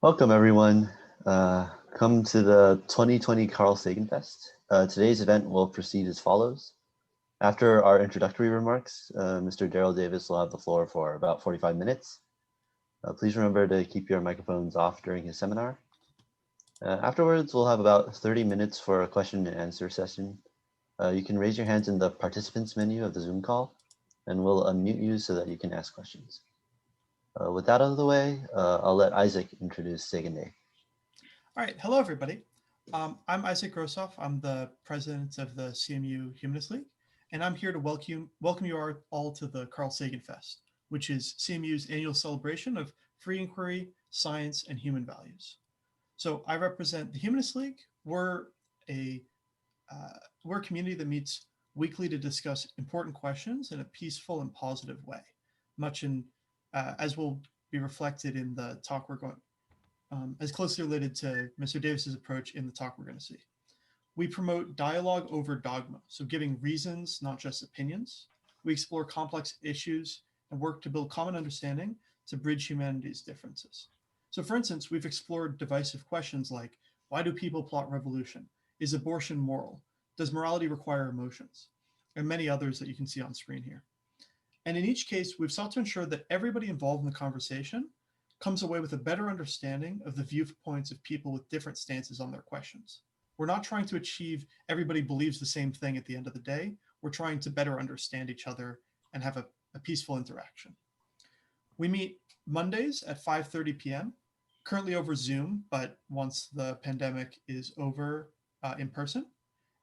Welcome, everyone. Come to the 2020 Carl Sagan Fest. Today's event will proceed as follows. After our introductory remarks, Mr. Daryl Davis will have the floor for about 45 minutes. Please remember to keep your microphones off during his seminar. Afterwards, we'll have about 30 minutes for a question and answer session. You can raise your hands in the participants menu of the Zoom call, and we'll unmute you so that you can ask questions. With that out of the way, I'll let Isaac introduce Sagan Day. All right, hello everybody. I'm Isaac Grossoff. I'm the president of the CMU Humanist League, and I'm here to welcome you all to the Carl Sagan Fest, which is CMU's annual celebration of free inquiry, science, and human values. So I represent the Humanist League. We're a community that meets weekly to discuss important questions in a peaceful and positive way, much as will be reflected in the talk we're going, as closely related to Mr. Davis's approach in the talk we're going to see. We promote dialogue over dogma, so giving reasons, not just opinions. We explore complex issues and work to build common understanding to bridge humanity's differences. So for instance, we've explored divisive questions like, why do people plot revolution? Is abortion moral? Does morality require emotions? And many others that you can see on screen here. And in each case, we've sought to ensure that everybody involved in the conversation comes away with a better understanding of the viewpoints of people with different stances on their questions. We're not trying to achieve everybody believes the same thing at the end of the day. We're trying to better understand each other and have a peaceful interaction. We meet Mondays at 5:30 p.m., currently over Zoom, but once the pandemic is over, in person.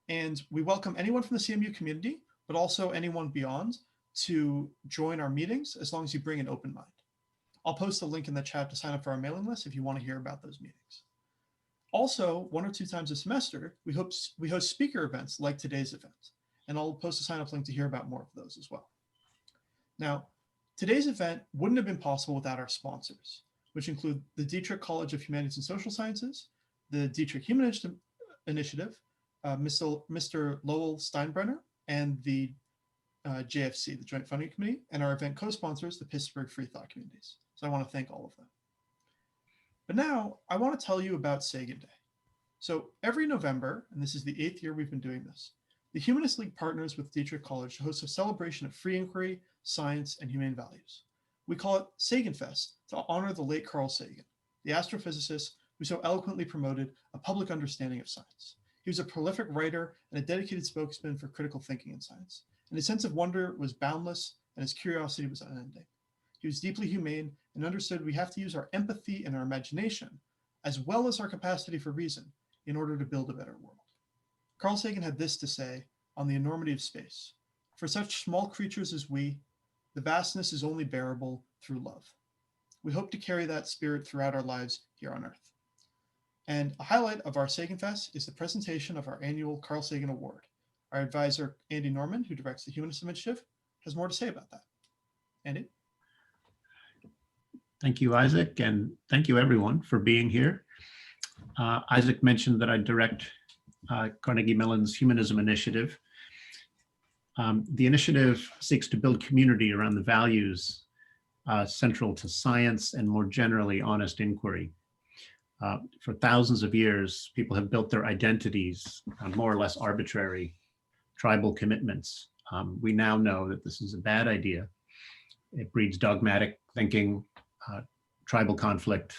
And we welcome anyone from the CMU community, but also anyone beyond, to join our meetings as long as you bring an open mind. I'll post a link in the chat to sign up for our mailing list if you want to hear about those meetings. Also, 1 or 2 times a semester, we host speaker events like today's event, and I'll post a sign up link to hear about more of those as well. Now, today's event wouldn't have been possible without our sponsors, which include the Dietrich College of Humanities and Social Sciences, the Dietrich Humanist Initiative, Mr. Lowell Steinbrenner, and the JFC, the Joint Funding Committee, and our event co-sponsors, the Pittsburgh Free Thought Communities. So I want to thank all of them. But now I want to tell you about Sagan Day. So every November, and this is the 8th year we've been doing this, the Humanist League partners with Dietrich College to host a celebration of free inquiry, science, and humane values. We call it Sagan Fest to honor the late Carl Sagan, the astrophysicist who so eloquently promoted a public understanding of science. He was a prolific writer and a dedicated spokesman for critical thinking in science. And his sense of wonder was boundless, and his curiosity was unending. He was deeply humane and understood we have to use our empathy and our imagination, as well as our capacity for reason, in order to build a better world. Carl Sagan had this to say on the enormity of space. For such small creatures as we, the vastness is only bearable through love. We hope to carry that spirit throughout our lives here on Earth. And a highlight of our Sagan Fest is the presentation of our annual Carl Sagan Award. Our advisor, Andy Norman, who directs the Humanist Initiative, has more to say about that. Andy? Thank you, Isaac, and thank you everyone for being here. Isaac mentioned that I direct Carnegie Mellon's Humanism Initiative. The initiative seeks to build community around the values central to science and more generally honest inquiry. For thousands of years, people have built their identities on more or less arbitrary tribal commitments. We now know that this is a bad idea. It breeds dogmatic thinking, tribal conflict,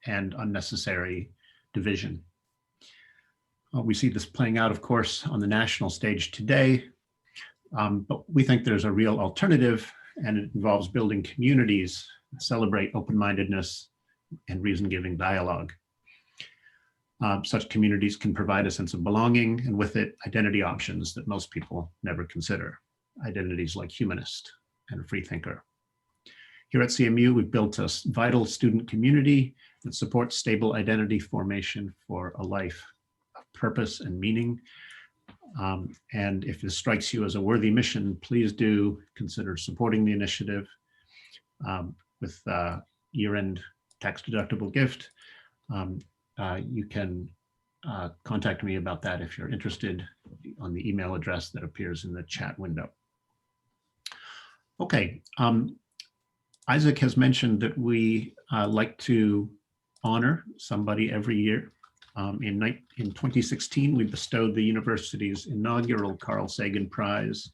and unnecessary division. We see this playing out, of course, on the national stage today, but we think there's a real alternative, and it involves building communities that celebrate open-mindedness and reason-giving dialogue. Such communities can provide a sense of belonging, and with it, identity options that most people never consider. Identities like humanist and freethinker. Here at CMU, we've built a vital student community that supports stable identity formation for a life of purpose and meaning. And if this strikes you as a worthy mission, please do consider supporting the initiative with a year-end tax-deductible gift. You can contact me about that if you're interested on the email address that appears in the chat window. Okay, Isaac has mentioned that we like to honor somebody every year. In 2016, we bestowed the university's inaugural Carl Sagan Prize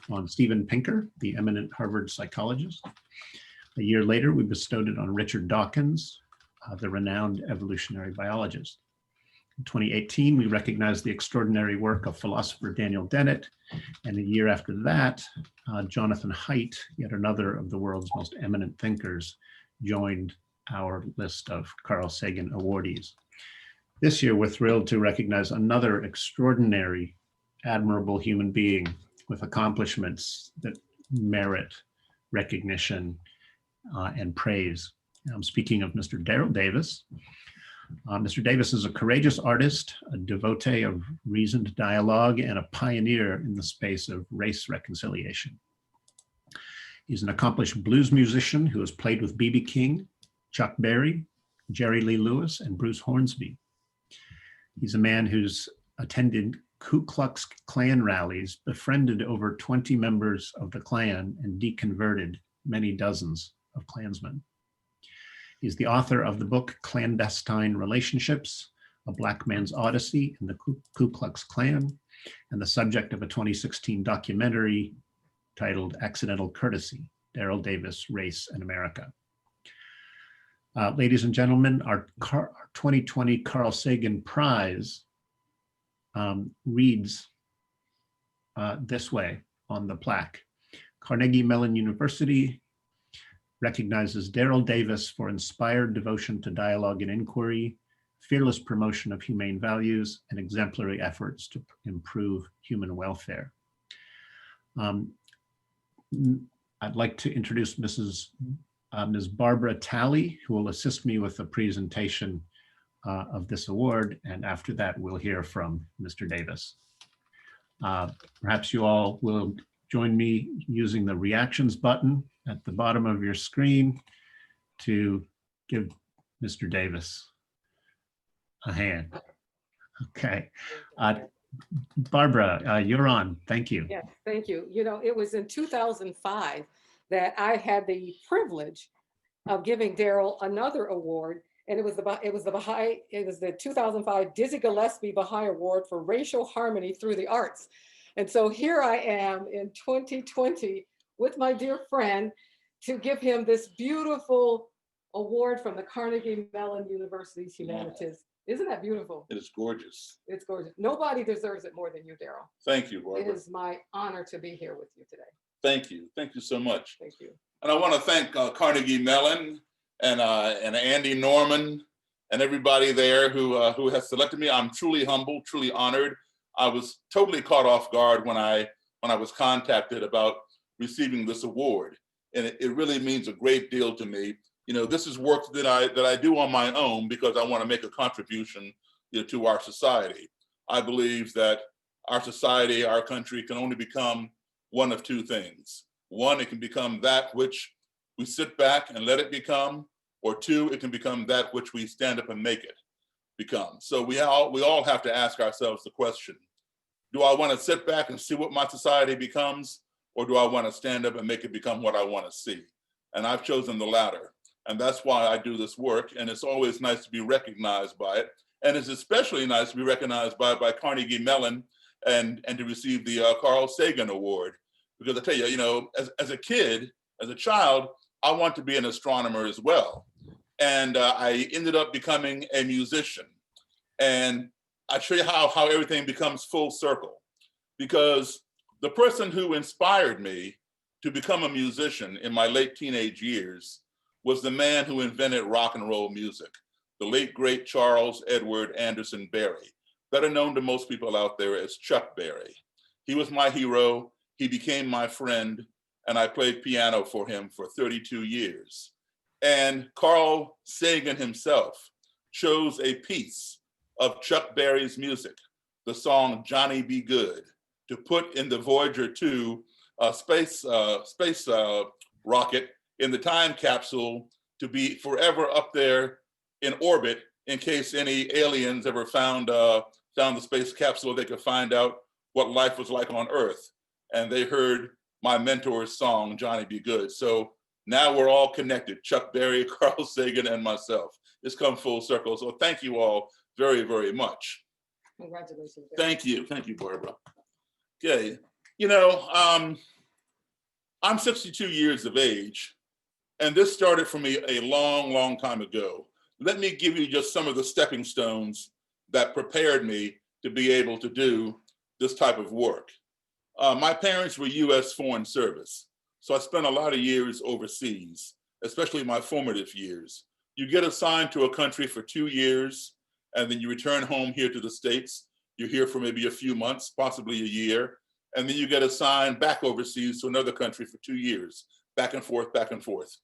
on Steven Pinker, the eminent Harvard psychologist. A year later, we bestowed it on Richard Dawkins, the renowned evolutionary biologist. In 2018, we recognized the extraordinary work of philosopher Daniel Dennett, and a year after that, Jonathan Haidt, yet another of the world's most eminent thinkers, joined our list of Carl Sagan awardees. This year, we're thrilled to recognize another extraordinary, admirable human being with accomplishments that merit recognition and praise. I'm speaking of Mr. Daryl Davis. Mr. Davis is a courageous artist, a devotee of reasoned dialogue, and a pioneer in the space of race reconciliation. He's an accomplished blues musician who has played with B.B. King, Chuck Berry, Jerry Lee Lewis, and Bruce Hornsby. He's a man who's attended Ku Klux Klan rallies, befriended over 20 members of the Klan, and deconverted many dozens of Klansmen. He's the author of the book Clandestine Relationships, A Black Man's Odyssey in the Ku Klux Klan, and the subject of a 2016 documentary titled Accidental Courtesy, Daryl Davis, Race and America. Ladies and gentlemen, our 2020 Carl Sagan Prize reads this way on the plaque. Carnegie Mellon University recognizes Daryl Davis for inspired devotion to dialogue and inquiry, fearless promotion of humane values, and exemplary efforts to improve human welfare. I'd like to introduce Ms. Barbara Talley, who will assist me with the presentation of this award, and after that we'll hear from Mr. Davis. Perhaps you all will join me using the reactions button at the bottom of your screen to give Mr. Davis a hand. Okay. Barbara, you're on. Thank you. Yes, thank you. You know, it was in 2005 that I had the privilege of giving Daryl another award, and it was the 2005 Dizzy Gillespie Baha'i Award for Racial Harmony Through the Arts. And so here I am in 2020 with my dear friend to give him this beautiful award from the Carnegie Mellon University's Humanities. Isn't that beautiful? It is gorgeous. It's gorgeous. Nobody deserves it more than you, Daryl. Thank you, Barbara. It is my honor to be here with you today. Thank you. Thank you so much. Thank you. And I want to thank Carnegie Mellon and Andy Norman and everybody there who has selected me. I'm truly humbled, truly honored. I was totally caught off guard when I was contacted about receiving this award, and it really means a great deal to me. You know, this is work that I do on my own because I want to make a contribution, you know, to our society. I believe that our society, our country can only become one of two things. One, it can become that which we sit back and let it become, or two, it can become that which we stand up and make it become. So we all have to ask ourselves the question, do I want to sit back and see what my society becomes, or do I want to stand up and make it become what I want to see? And I've chosen the latter. And that's why I do this work. And it's always nice to be recognized by it. And it's especially nice to be recognized by Carnegie Mellon and to receive the Carl Sagan Award. Because I tell you, you know, as a kid, as a child, I want to be an astronomer as well. And I ended up becoming a musician. And I show you how everything becomes full circle. Because the person who inspired me to become a musician in my late teenage years was the man who invented rock and roll music, the late, great Charles Edward Anderson Berry, better known to most people out there as Chuck Berry. He was my hero. He became my friend, and I played piano for him for 32 years. And Carl Sagan himself chose a piece of Chuck Berry's music, the song Johnny Be Good, to put in the Voyager 2 space rocket in the time capsule to be forever up there in orbit in case any aliens ever found the space capsule, they could find out what life was like on Earth. And they heard my mentor's song, Johnny Be Good. So Now we're all connected, Chuck Berry, Carl Sagan, and myself. It's come full circle. So thank you all very, very much. Congratulations. Thank you, Barbara. Okay, you know, I'm 62 years of age, and this started for me a long, long time ago. Let me give you just some of the stepping stones that prepared me to be able to do this type of work. My parents were US Foreign Service, so I spent a lot of years overseas, especially my formative years. You get assigned to a country for 2 years, and then you return home here to the States. You're here for maybe a few months, possibly a year, and then you get assigned back overseas to another country for 2 years, back and forth, back and forth.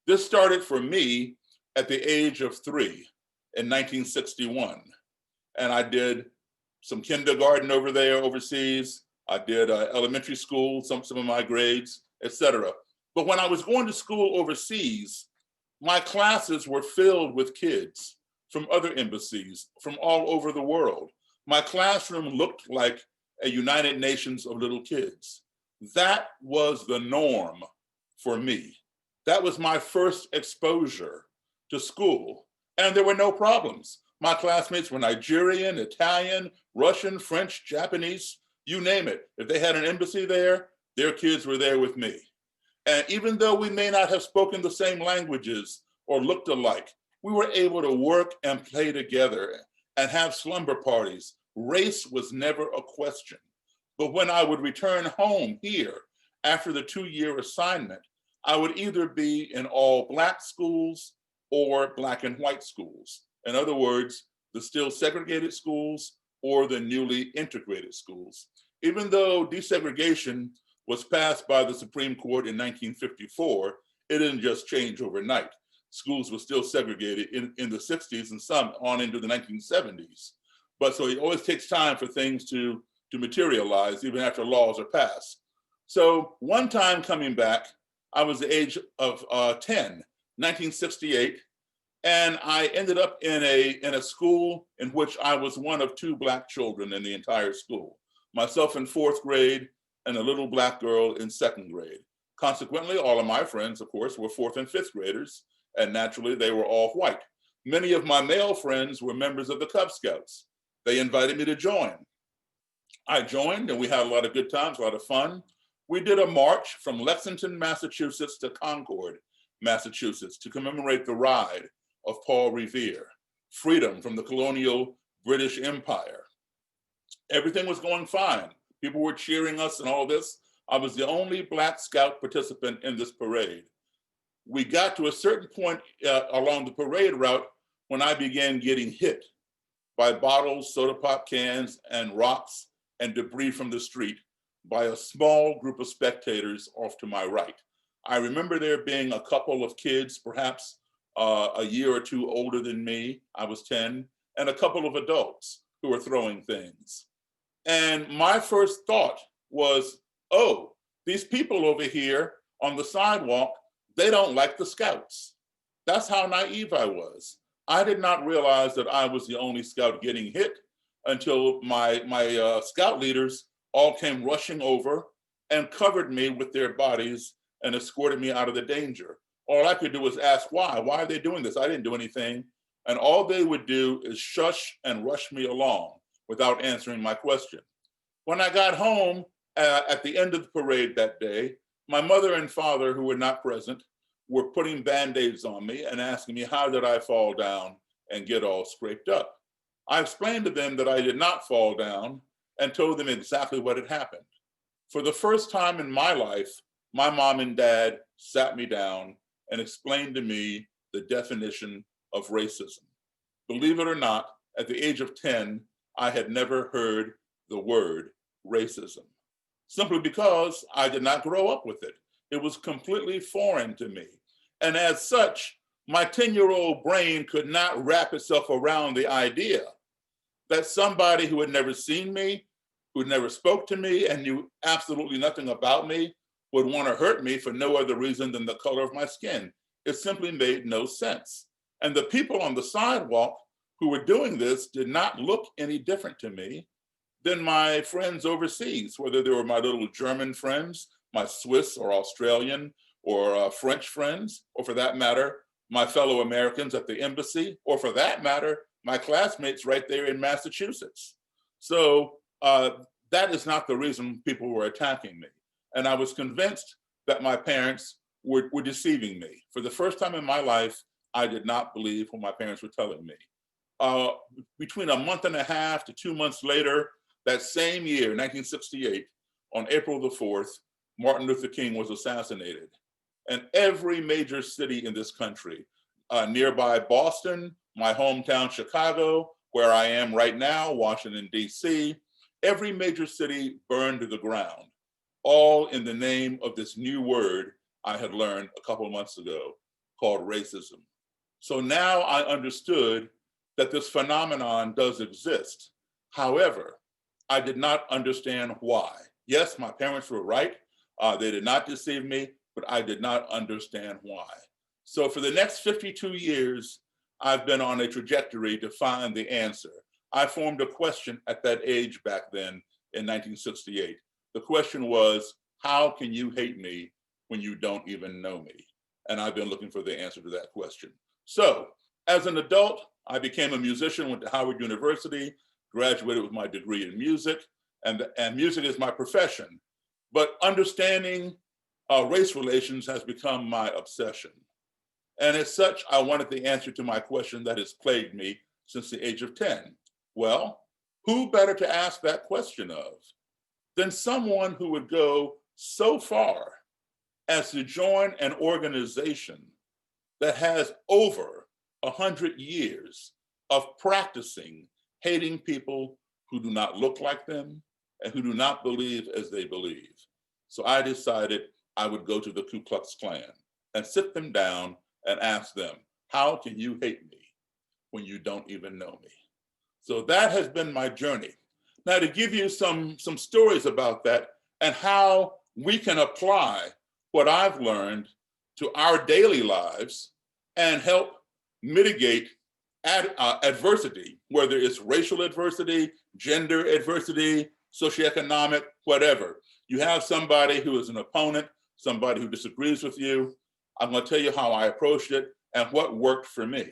This started for me at the age of 3 in 1961. And I did some kindergarten over there overseas. I did elementary school, some of my grades, etc. But when I was going to school overseas, my classes were filled with kids from other embassies from all over the world. My classroom looked like a United Nations of little kids. That was the norm for me. That was my first exposure to school, and there were no problems. My classmates were Nigerian, Italian, Russian, French, Japanese, you name it. If they had an embassy there, their kids were there with me. And even though we may not have spoken the same languages or looked alike, we were able to work and play together and have slumber parties. Race was never a question. But when I would return home here after the 2-year assignment, I would either be in all Black schools or Black and white schools. In other words, the still segregated schools or the newly integrated schools. Even though desegregation was passed by the Supreme Court in 1954, it didn't just change overnight. Schools were still segregated in the 60s and some on into the 1970s. But so it always takes time for things to materialize even after laws are passed. So one time coming back, I was the age of 10, 1968, and I ended up in a school in which I was one of 2 Black children in the entire school. Myself in 4th grade and a little Black girl in 2nd grade. Consequently, all of my friends, of course, were 4th and 5th graders, and naturally they were all white. Many of my male friends were members of the Cub Scouts. They invited me to join. I joined, and we had a lot of good times, a lot of fun. We did a march from Lexington, Massachusetts to Concord, Massachusetts to commemorate the ride of Paul Revere, freedom from the colonial British Empire. Everything was going fine. People were cheering us and all this. I was the only Black Scout participant in this parade. We got to a certain point along the parade route when I began getting hit by bottles, soda pop cans, and rocks and debris from the street by a small group of spectators off to my right. I remember there being a couple of kids, perhaps a year or 2 older than me, I was 10, and a couple of adults who were throwing things. And my first thought was, oh, these people over here on the sidewalk, they don't like the Scouts. That's how naive I was. I did not realize that I was the only Scout getting hit until my Scout leaders all came rushing over and covered me with their bodies and escorted me out of the danger. All I could do was ask why. Why are they doing this? I didn't do anything. And all they would do is shush and rush me along without answering my question. When I got home at the end of the parade that day, my mother and father, who were not present, were putting Band-Aids on me and asking me how did I fall down and get all scraped up. I explained to them that I did not fall down and told them exactly what had happened. For the first time in my life, my mom and dad sat me down and explained to me the definition of racism. Believe it or not, at the age of 10, I had never heard the word racism, simply because I did not grow up with it. It was completely foreign to me. And as such, my 10-year-old brain could not wrap itself around the idea that somebody who had never seen me, who never spoke to me and knew absolutely nothing about me would want to hurt me for no other reason than the color of my skin. It simply made no sense. And the people on the sidewalk who were doing this did not look any different to me than my friends overseas, whether they were my little German friends, my Swiss or Australian, or French friends, or for that matter, my fellow Americans at the embassy, or for that matter, my classmates right there in Massachusetts. So that is not the reason people were attacking me. And I was convinced that my parents were deceiving me. For the first time in my life, I did not believe what my parents were telling me. Between a month and a half to 2 months later, that same year, 1968, on April the 4th, Martin Luther King was assassinated. And every major city in this country, nearby Boston, my hometown Chicago, where I am right now, Washington, D.C., every major city burned to the ground, all in the name of this new word I had learned a couple of months ago called racism. So now I understood that this phenomenon does exist. However, I did not understand why. Yes, my parents were right. They did not deceive me, but I did not understand why. So for the next 52 years, I've been on a trajectory to find the answer. I formed a question at that age back then in 1968. The question was, how can you hate me when you don't even know me? And I've been looking for the answer to that question. So as an adult, I became a musician, went to Howard University, graduated with my degree in music, and music is my profession. But understanding race relations has become my obsession. And as such, I wanted the answer to my question that has plagued me since the age of 10. Well, who better to ask that question of than someone who would go so far as to join an organization that has over 100 years of practicing hating people who do not look like them and who do not believe as they believe. So I decided I would go to the Ku Klux Klan and sit them down and ask them, how can you hate me when you don't even know me? So that has been my journey. Now to give you some stories about that and how we can apply what I've learned to our daily lives and help mitigate adversity, whether it's racial adversity, gender adversity, socioeconomic, whatever. You have somebody who is an opponent, somebody who disagrees with you. I'm going to tell you how I approached it and what worked for me.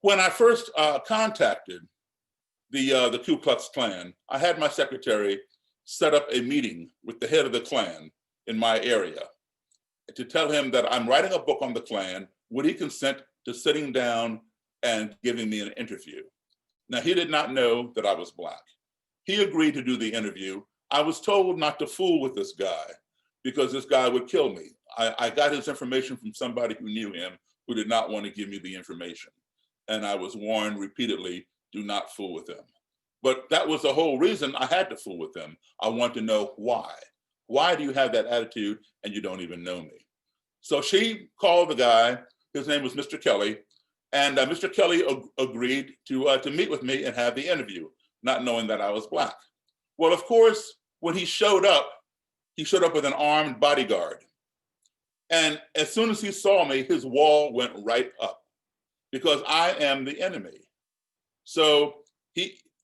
When I first contacted the Ku Klux Klan, I had my secretary set up a meeting with the head of the Klan in my area to tell him that I'm writing a book on the Klan. Would he consent to sitting down and giving me an interview? Now, he did not know that I was Black. He agreed to do the interview. I was told not to fool with this guy because this guy would kill me. I got his information from somebody who knew him who did not want to give me the information. And I was warned repeatedly, do not fool with him. But that was the whole reason I had to fool with him. I want to know why. Why do you have that attitude and you don't even know me? So she called the guy, his name was Mr. Kelly, and Mr. Kelly agreed to meet with me and have the interview, not knowing that I was Black. Well, of course, when he showed up with an armed bodyguard. And as soon as he saw me, his wall went right up because I am the enemy. So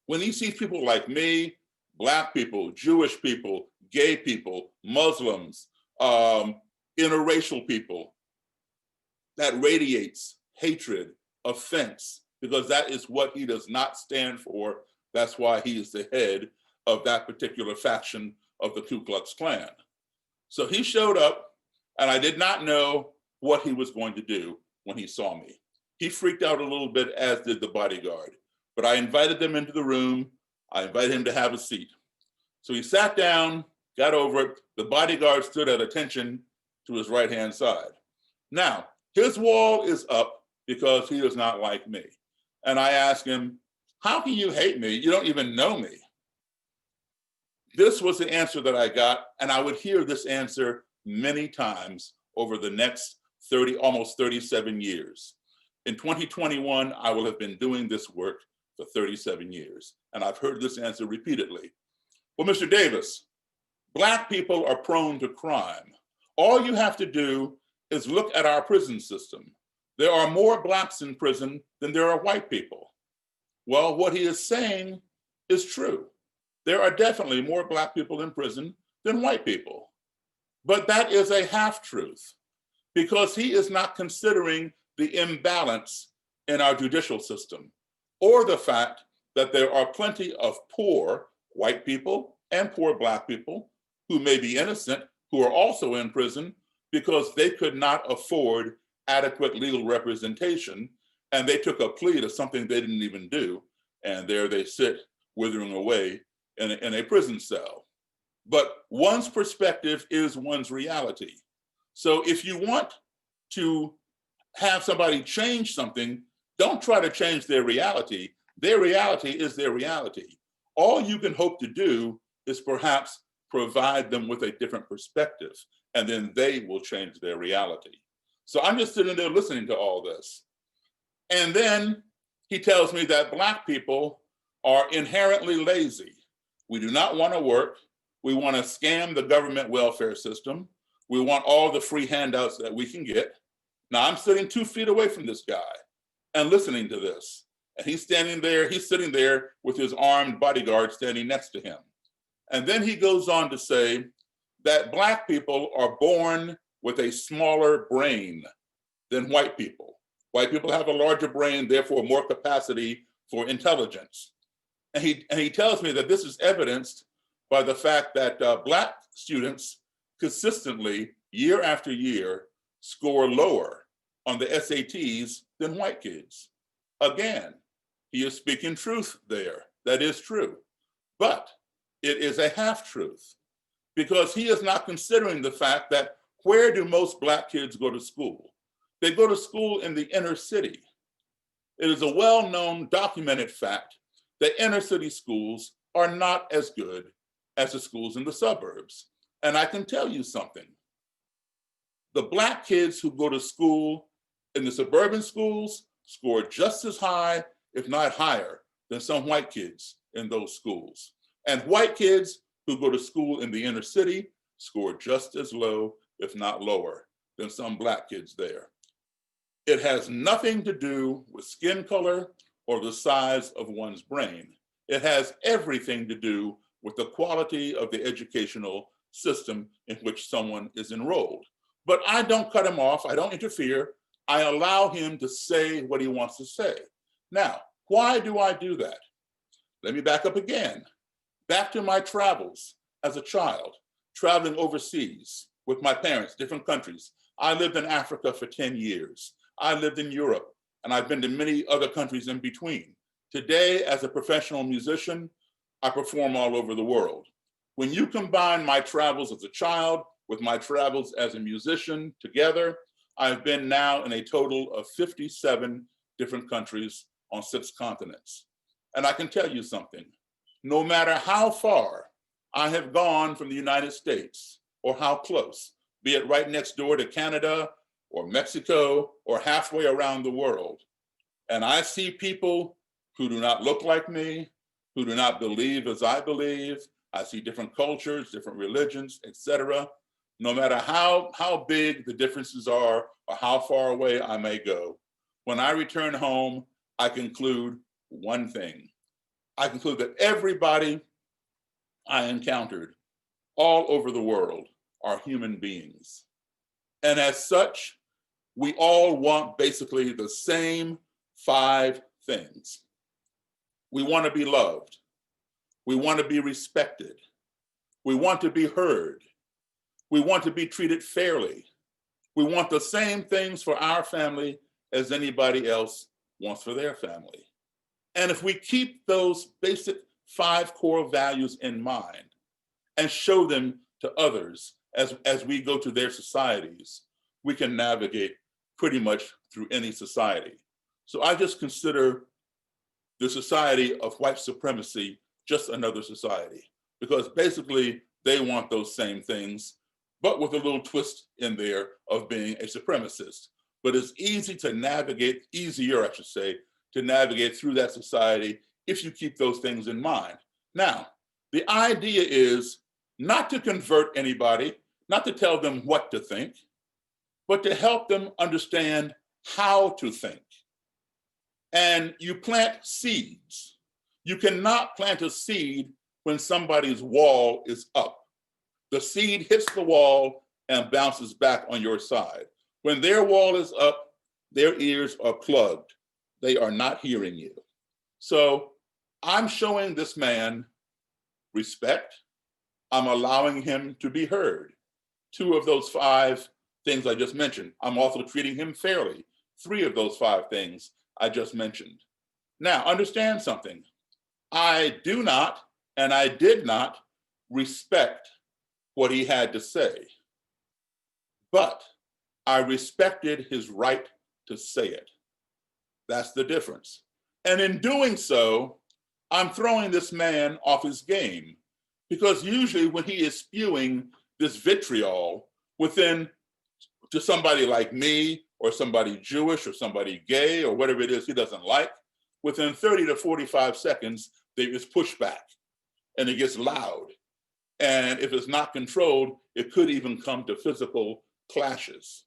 when he sees people like me, Black people, Jewish people, gay people, Muslims, interracial people, that radiates hatred, offense, because that is what he does not stand for. That's why he is the head of that particular faction of the Ku Klux Klan. So he showed up, and I did not know what he was going to do when he saw me. He freaked out a little bit, as did the bodyguard. But I invited them into the room. I invited him to have a seat. So he sat down, got over it. The bodyguard stood at attention to his right-hand side. Now, his wall is up because he is not like me. And I asked him, how can you hate me? You don't even know me. This was the answer that I got, and I would hear this answer many times over the next almost 37 years. In 2021, I will have been doing this work for 37 years, and I've heard this answer repeatedly. Well, Mr. Davis, Black people are prone to crime. All you have to do is look at our prison system. There are more Blacks in prison than there are white people. Well, what he is saying is true. There are definitely more Black people in prison than white people. But that is a half-truth, because he is not considering the imbalance in our judicial system, or the fact that there are plenty of poor white people and poor Black people who may be innocent, who are also in prison because they could not afford adequate legal representation, and they took a plea to something they didn't even do, and there they sit withering away in a prison cell. But one's perspective is one's reality. So if you want to have somebody change something, don't try to change their reality. Their reality is their reality. All you can hope to do is perhaps provide them with a different perspective, and then they will change their reality. So I'm just sitting there listening to all this. And then he tells me that Black people are inherently lazy. We do not want to work. We want to scam the government welfare system. We want all the free handouts that we can get. Now I'm sitting 2 feet away from this guy and listening to this. And he's standing there, he's sitting there with his armed bodyguard standing next to him. And then he goes on to say that Black people are born with a smaller brain than white people. White people have a larger brain, therefore more capacity for intelligence. And he tells me that this is evidenced by the fact that Black students consistently, year after year, score lower on the SATs than white kids. Again, he is speaking truth there. That is true. But it is a half-truth, because he is not considering the fact that where do most Black kids go to school? They go to school in the inner city. It is a well-known, documented fact that inner city schools are not as good as the schools in the suburbs. And I can tell you something. The Black kids who go to school in the suburban schools score just as high, if not higher, than some white kids in those schools. And white kids who go to school in the inner city score just as low, if not lower, than some Black kids there. It has nothing to do with skin color or the size of one's brain. It has everything to do with the quality of the educational system in which someone is enrolled. But I don't cut him off, I don't interfere. I allow him to say what he wants to say. Now, why do I do that? Let me back up again. Back to my travels as a child, traveling overseas with my parents, different countries. I lived in Africa for 10 years. I lived in Europe, and I've been to many other countries in between. Today, as a professional musician, I perform all over the world. When you combine my travels as a child with my travels as a musician together, I've been now in a total of 57 different countries on 6 continents. And I can tell you something, no matter how far I have gone from the United States, or how close, be it right next door to Canada or Mexico or halfway around the world, and I see people who do not look like me, who do not believe as I believe, I see different cultures, different religions, etc. No matter how big the differences are or how far away I may go, when I return home, I conclude one thing. I conclude that everybody I encountered all over the world are human beings. And as such, we all want basically the same 5 things. We want to be loved. We want to be respected. We want to be heard. We want to be treated fairly. We want the same things for our family as anybody else wants for their family. And if we keep those basic 5 core values in mind and show them to others as we go to their societies, we can navigate pretty much through any society. So I just consider the society of white supremacy just another society, because basically they want those same things, but with a little twist in there of being a supremacist. But it's easy to navigate, easier, I should say, to navigate through that society if you keep those things in mind. Now, the idea is not to convert anybody, not to tell them what to think, but to help them understand how to think. And you plant seeds. You cannot plant a seed when somebody's wall is up. The seed hits the wall and bounces back on your side. When their wall is up, their ears are plugged. They are not hearing you. So I'm showing this man respect. I'm allowing him to be heard. 2 of those 5 things I just mentioned. I'm also treating him fairly. 3 of those 5 things I just mentioned. Now, understand something. I do not, and I did not respect what he had to say, but I respected his right to say it. That's the difference. And in doing so, I'm throwing this man off his game, because usually when he is spewing this vitriol to somebody like me, or somebody Jewish, or somebody gay, or whatever it is he doesn't like, within 30 to 45 seconds, there is pushback and it gets loud. And if it's not controlled, it could even come to physical clashes.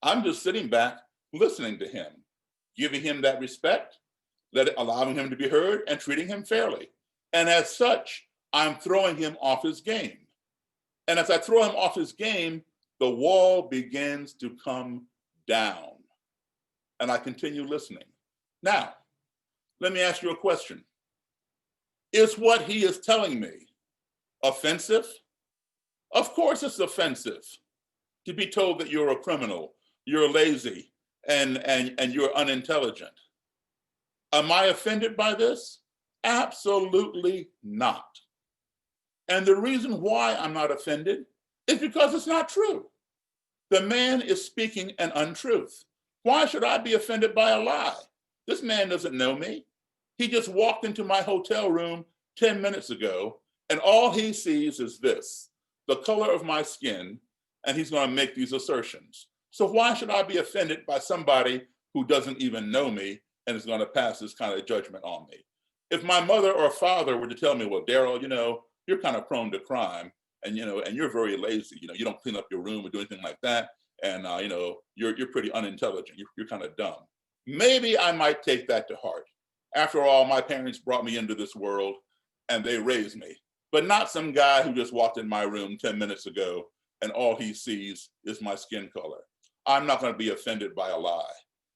I'm just sitting back, listening to him, giving him that respect, allowing him to be heard, and treating him fairly. And as such, I'm throwing him off his game. And as I throw him off his game, the wall begins to come down. And I continue listening. Now, let me ask you a question. Is what he is telling me offensive? Of course it's offensive to be told that you're a criminal, you're lazy, and you're unintelligent. Am I offended by this? Absolutely not. And the reason why I'm not offended is because it's not true. The man is speaking an untruth. Why should I be offended by a lie? This man doesn't know me. He just walked into my hotel room 10 minutes ago, and all he sees is this, the color of my skin, and he's going to make these assertions. So why should I be offended by somebody who doesn't even know me and is going to pass this kind of judgment on me? If my mother or father were to tell me, well, Daryl, you're kind of prone to crime, and you're very lazy, you don't clean up your room or do anything like that, and you're pretty unintelligent, you're kind of dumb. Maybe I might take that to heart. After all, my parents brought me into this world and they raised me, but not some guy who just walked in my room 10 minutes ago and all he sees is my skin color. I'm not going to be offended by a lie.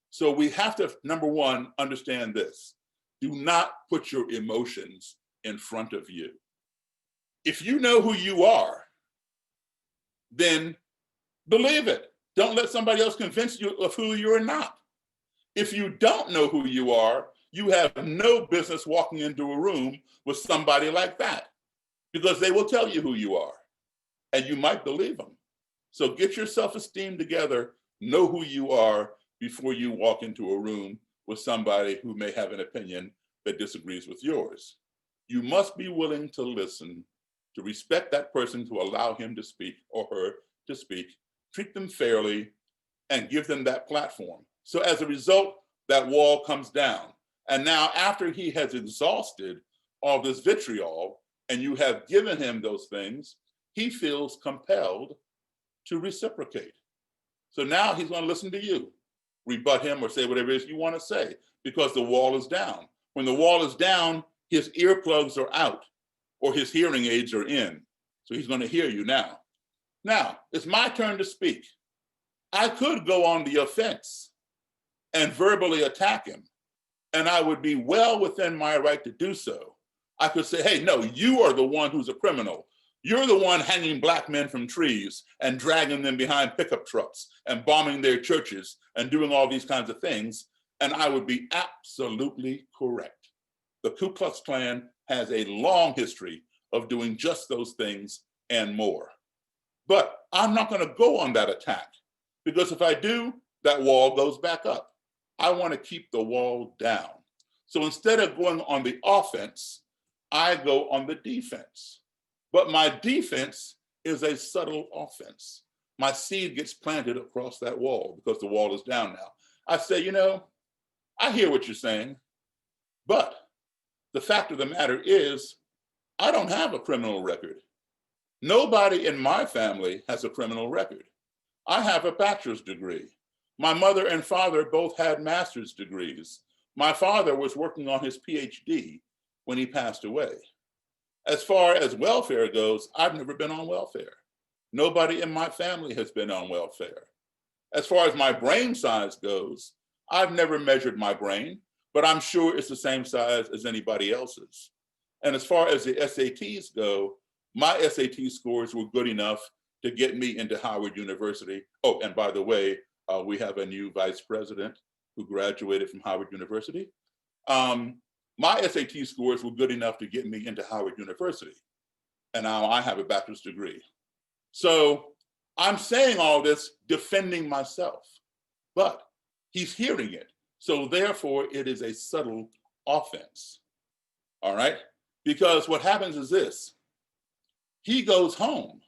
So we have to, number one, understand this. Do not put your emotions in front of you. If you know who you are, then believe it. Don't let somebody else convince you of who you are not. If you don't know who you are, you have no business walking into a room with somebody like that, because they will tell you who you are and you might believe them. So get your self-esteem together, know who you are before you walk into a room with somebody who may have an opinion that disagrees with yours. You must be willing to listen, to respect that person, to allow him to speak or her to speak, treat them fairly, and give them that platform. So as a result, that wall comes down. And now after he has exhausted all this vitriol and you have given him those things, he feels compelled to reciprocate. So now he's going to listen to you, rebut him or say whatever it is you want to say, because the wall is down. When the wall is down, his earplugs are out or his hearing aids are in. So he's going to hear you now. Now, it's my turn to speak. I could go on the offense and verbally attack him, and I would be well within my right to do so. I could say, hey, no, you are the one who's a criminal. You're the one hanging black men from trees and dragging them behind pickup trucks and bombing their churches and doing all these kinds of things. And I would be absolutely correct. The Ku Klux Klan has a long history of doing just those things and more. But I'm not going to go on that attack, because if I do, that wall goes back up. I want to keep the wall down. So instead of going on the offense, I go on the defense. But my defense is a subtle offense. My seed gets planted across that wall because the wall is down now. I say, I hear what you're saying, but the fact of the matter is, I don't have a criminal record. Nobody in my family has a criminal record. I have a bachelor's degree. My mother and father both had master's degrees. My father was working on his PhD when he passed away. As far as welfare goes, I've never been on welfare. Nobody in my family has been on welfare. As far as my brain size goes, I've never measured my brain, but I'm sure it's the same size as anybody else's. And as far as the SATs go, my SAT scores were good enough to get me into Howard University. Oh, and by the way, we have a new vice president who graduated from Howard University. My SAT scores were good enough to get me into Howard University. And now I have a bachelor's degree. So I'm saying all this defending myself, but he's hearing it. So therefore it is a subtle offense, all right? Because what happens is this, he goes home,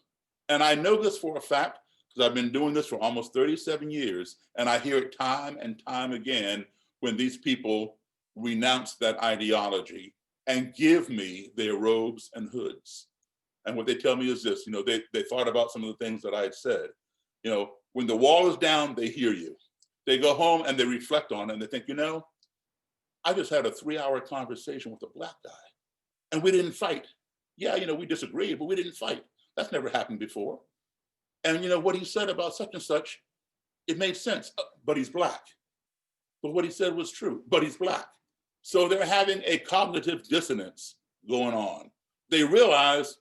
and I know this for a fact because I've been doing this for almost 37 years, and I hear it time and time again when these people renounce that ideology and give me their robes and hoods. And what they tell me is this, they thought about some of the things that I had said. When the wall is down, they hear you. They go home and they reflect on it and they think, I just had a 3-hour conversation with a Black guy and we didn't fight. Yeah, we disagreed, but we didn't fight. That's never happened before. And what he said about such and such, it made sense, but he's Black. But what he said was true, but he's Black. So they're having a cognitive dissonance going on. They realize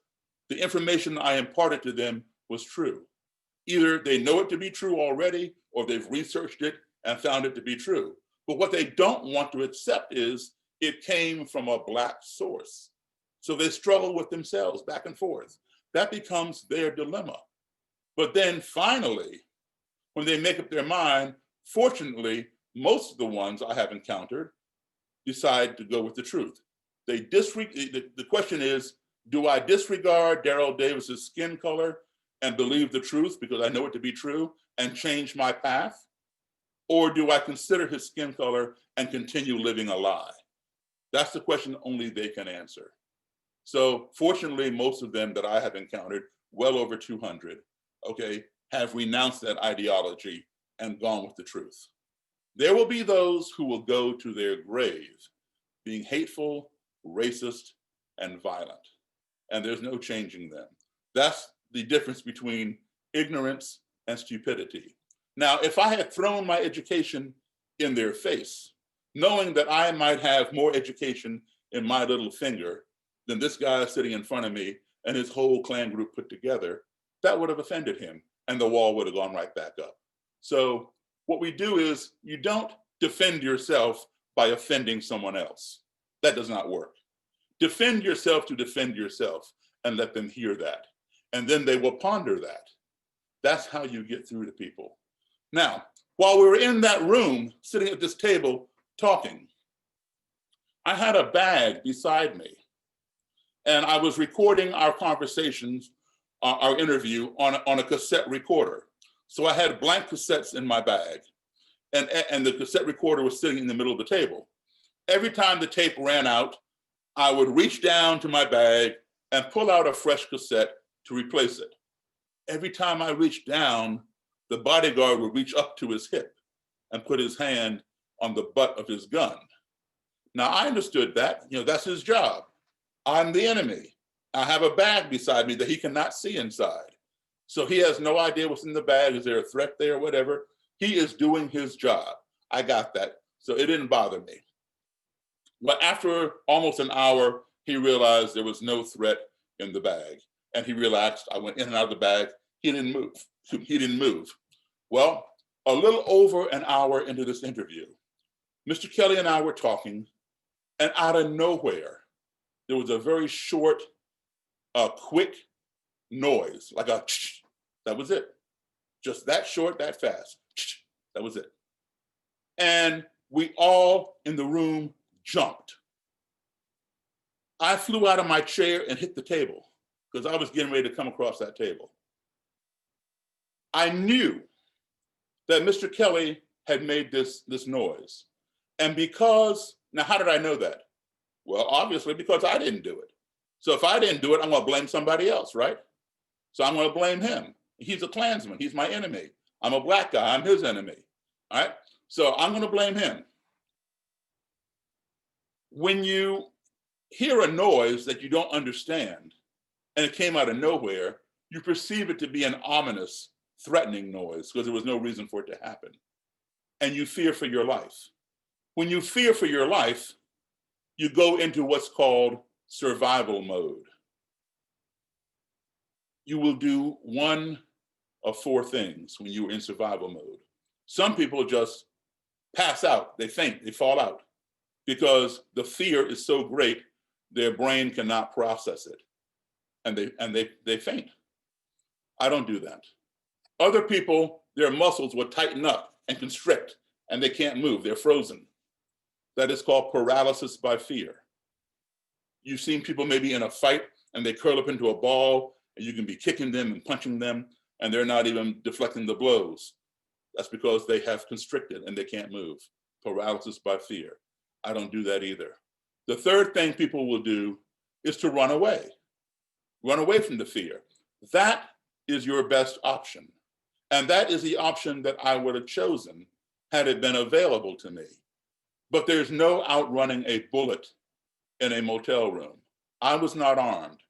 the information I imparted to them was true. Either they know it to be true already, or they've researched it and found it to be true. But what they don't want to accept is it came from a Black source. So they struggle with themselves back and forth. That becomes their dilemma. But then finally, when they make up their mind, fortunately, most of the ones I have encountered decide to go with the truth. The question is, do I disregard Daryl Davis's skin color and believe the truth because I know it to be true and change my path? Or do I consider his skin color and continue living a lie? That's the question only they can answer. So fortunately, most of them that I have encountered, well over 200, have renounced that ideology and gone with the truth. There will be those who will go to their grave being hateful, racist, and violent. And there's no changing them. That's the difference between ignorance and stupidity. Now, if I had thrown my education in their face, knowing that I might have more education in my little finger than this guy sitting in front of me and his whole Klan group put together, that would have offended him and the wall would have gone right back up. So what we do is you don't defend yourself by offending someone else. That does not work. Defend yourself to defend yourself and let them hear that. And then they will ponder that. That's how you get through to people. Now, while we were in that room, sitting at this table talking, I had a bag beside me and I was recording our conversations, our interview on a cassette recorder. So I had blank cassettes in my bag and the cassette recorder was sitting in the middle of the table. Every time the tape ran out, I would reach down to my bag and pull out a fresh cassette to replace it. Every time I reached down, the bodyguard would reach up to his hip and put his hand on the butt of his gun. Now I understood that, that's his job. I'm the enemy. I have a bag beside me that he cannot see inside. So he has no idea what's in the bag. Is there a threat there, whatever? He is doing his job. I got that. So it didn't bother me. But after almost an hour, he realized there was no threat in the bag. And he relaxed. I went in and out of the bag. He didn't move. He didn't move. Well, a little over an hour into this interview, Mr. Kelly and I were talking, and out of nowhere, there was a very short, quick noise, like a ch. That was it. Just that short, that fast. Ch. That was it. And we all in the room jumped. I flew out of my chair and hit the table because I was getting ready to come across that table. I knew that Mr. Kelly had made this noise. And because, now how did I know that? Well, obviously because I didn't do it. So if I didn't do it, I'm gonna blame somebody else, right? So I'm gonna blame him. He's a Klansman, he's my enemy. I'm a Black guy, I'm his enemy, all right? So I'm gonna blame him. When you hear a noise that you don't understand and it came out of nowhere, You perceive it to be an ominous, threatening noise because there was no reason for it to happen. And you fear for your life. When you fear for your life, you go into what's called survival mode. You will do one of four things when you are in survival mode. Some people just pass out, they faint, they fall out because the fear is so great, their brain cannot process it, and they faint. I don't do that. Other people, their muscles will tighten up and constrict, and they can't move, they're frozen. That is called paralysis by fear. You've seen people maybe in a fight and they curl up into a ball and you can be kicking them and punching them and they're not even deflecting the blows. That's because they have constricted and they can't move. Paralysis by fear. I don't do that either. The third thing people will do is to run away from the fear. That is your best option. And that is the option that I would have chosen had it been available to me. But there's no outrunning a bullet in a motel room. I was not armed.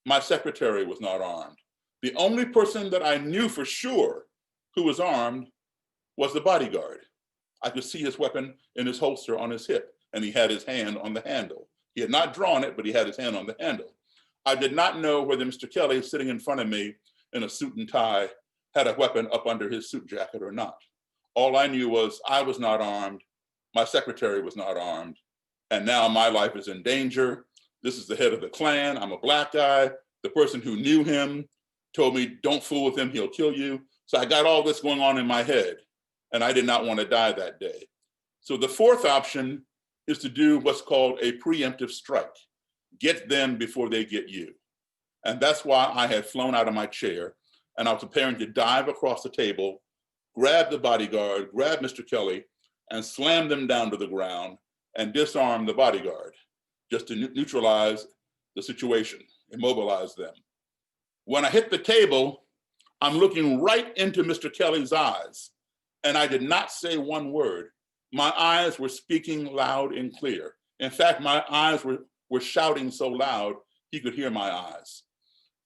My secretary was not armed. The only person that I knew for sure who was armed was the bodyguard. I could see his weapon in his holster on his hip, and he had his hand on the handle. He had not drawn it, but he had his hand on the handle. I did not know whether Mr. Kelly, sitting in front of me in a suit and tie, had a weapon up under his suit jacket or not. All I knew was I was not armed, my secretary was not armed, and now my life is in danger. This is the head of the Klan. I'm a Black guy. The person who knew him told me, don't fool with him, he'll kill you. So I got all this going on in my head, and I did not want to die that day. So the fourth option is to do what's called a preemptive strike. Get them before they get you. And that's why I had flown out of my chair, and I was preparing to dive across the table, grab the bodyguard, grab Mr. Kelly, and slam them down to the ground and disarm the bodyguard, just to neutralize the situation, immobilize them. When I hit the table, I'm looking right into Mr. Kelly's eyes, and I did not say one word. My eyes were speaking loud and clear. In fact, my eyes were shouting so loud, he could hear my eyes.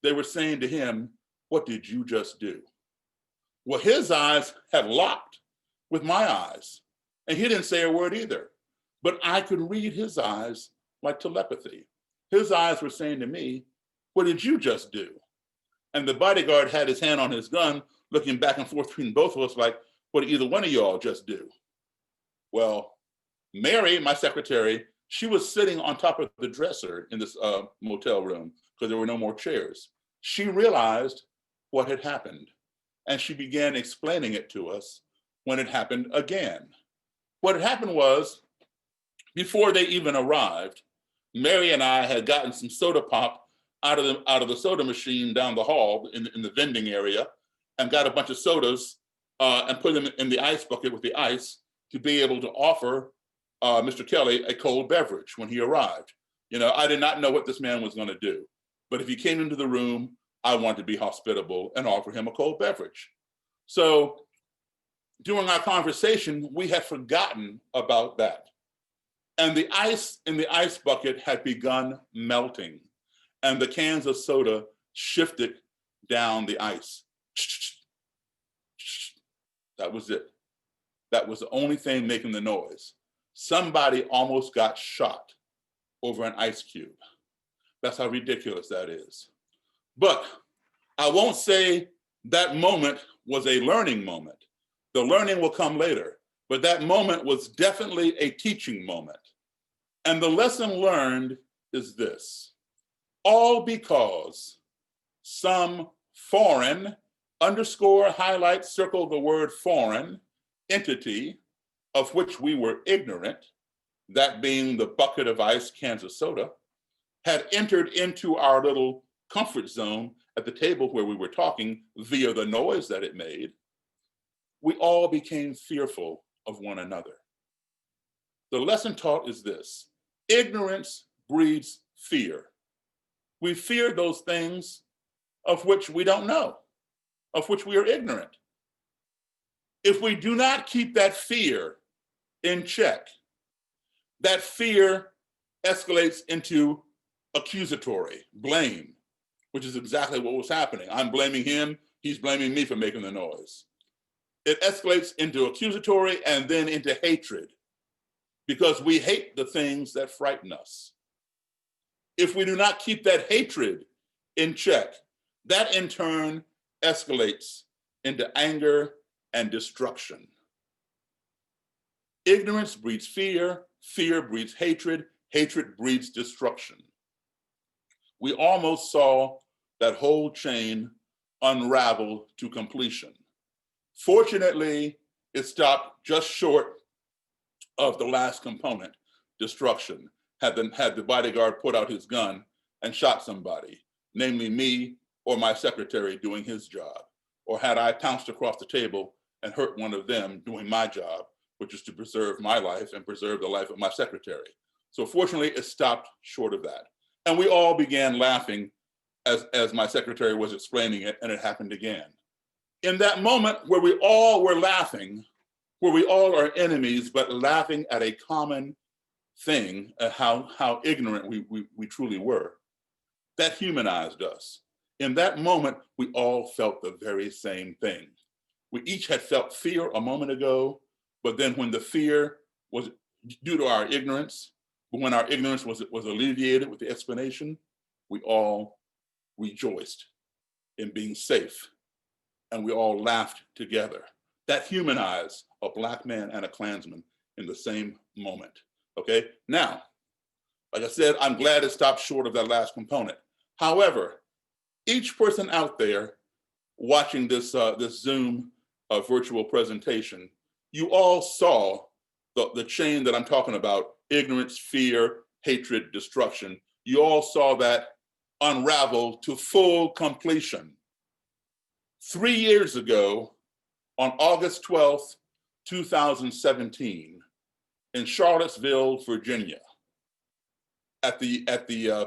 They were saying to him, what did you just do? Well, his eyes had locked with my eyes, and he didn't say a word either. But I could read his eyes like telepathy. His eyes were saying to me, what did you just do? And the bodyguard had his hand on his gun, looking back and forth between both of us like, what did either one of y'all just do? Well, Mary, my secretary, she was sitting on top of the dresser in this motel room because there were no more chairs. She realized what had happened, and she began explaining it to us when it happened again. What had happened was, before they even arrived, Mary and I had gotten some soda pop out of the soda machine down the hall in the vending area, and got a bunch of sodas and put them in the ice bucket with the ice to be able to offer Mr. Kelly a cold beverage when he arrived. You know, I did not know what this man was going to do, but if he came into the room, I wanted to be hospitable and offer him a cold beverage. So during our conversation, we had forgotten about that. And the ice in the ice bucket had begun melting, and the cans of soda shifted down the ice. That was it. That was the only thing making the noise. Somebody almost got shot over an ice cube. That's how ridiculous that is. But I won't say that moment was a learning moment. The learning will come later, but that moment was definitely a teaching moment. And the lesson learned is this: all because some foreign, underscore, highlight, circle the word foreign, entity of which we were ignorant, that being the bucket of ice cans of soda, had entered into our little comfort zone at the table where we were talking via the noise that it made, we all became fearful of one another. The lesson taught is this: ignorance breeds fear. We fear those things of which we don't know, of which we are ignorant. If we do not keep that fear in check, that fear escalates into accusatory, blame. which is exactly what was happening. I'm blaming him, he's blaming me for making the noise. It escalates into accusatory and then into hatred, because we hate the things that frighten us. If we do not keep that hatred in check, that in turn escalates into anger and destruction. Ignorance breeds fear, fear breeds hatred, hatred breeds destruction. We almost saw that whole chain unravel to completion. Fortunately, it stopped just short of the last component, destruction. Had the bodyguard put out his gun and shot somebody, namely me or my secretary doing his job, or had I pounced across the table and hurt one of them doing my job, which is to preserve my life and preserve the life of my secretary. So fortunately, it stopped short of that. And we all began laughing as my secretary was explaining it, and it happened again. In that moment where we all were laughing, where we all are enemies, but laughing at a common thing, how ignorant we truly were, that humanized us. In that moment, we all felt the very same thing. We each had felt fear a moment ago, but then when the fear was due to our ignorance, but when our ignorance was alleviated with the explanation, we all rejoiced in being safe, and we all laughed together. That humanized a Black man and a Klansman in the same moment, okay? Now, like I said, I'm glad it stopped short of that last component. However, each person out there watching this Zoom virtual presentation, you all saw the chain that I'm talking about: ignorance, fear, hatred, destruction. You all saw that unravel to full completion. 3 years ago, on August 12th, 2017, in Charlottesville, Virginia, at the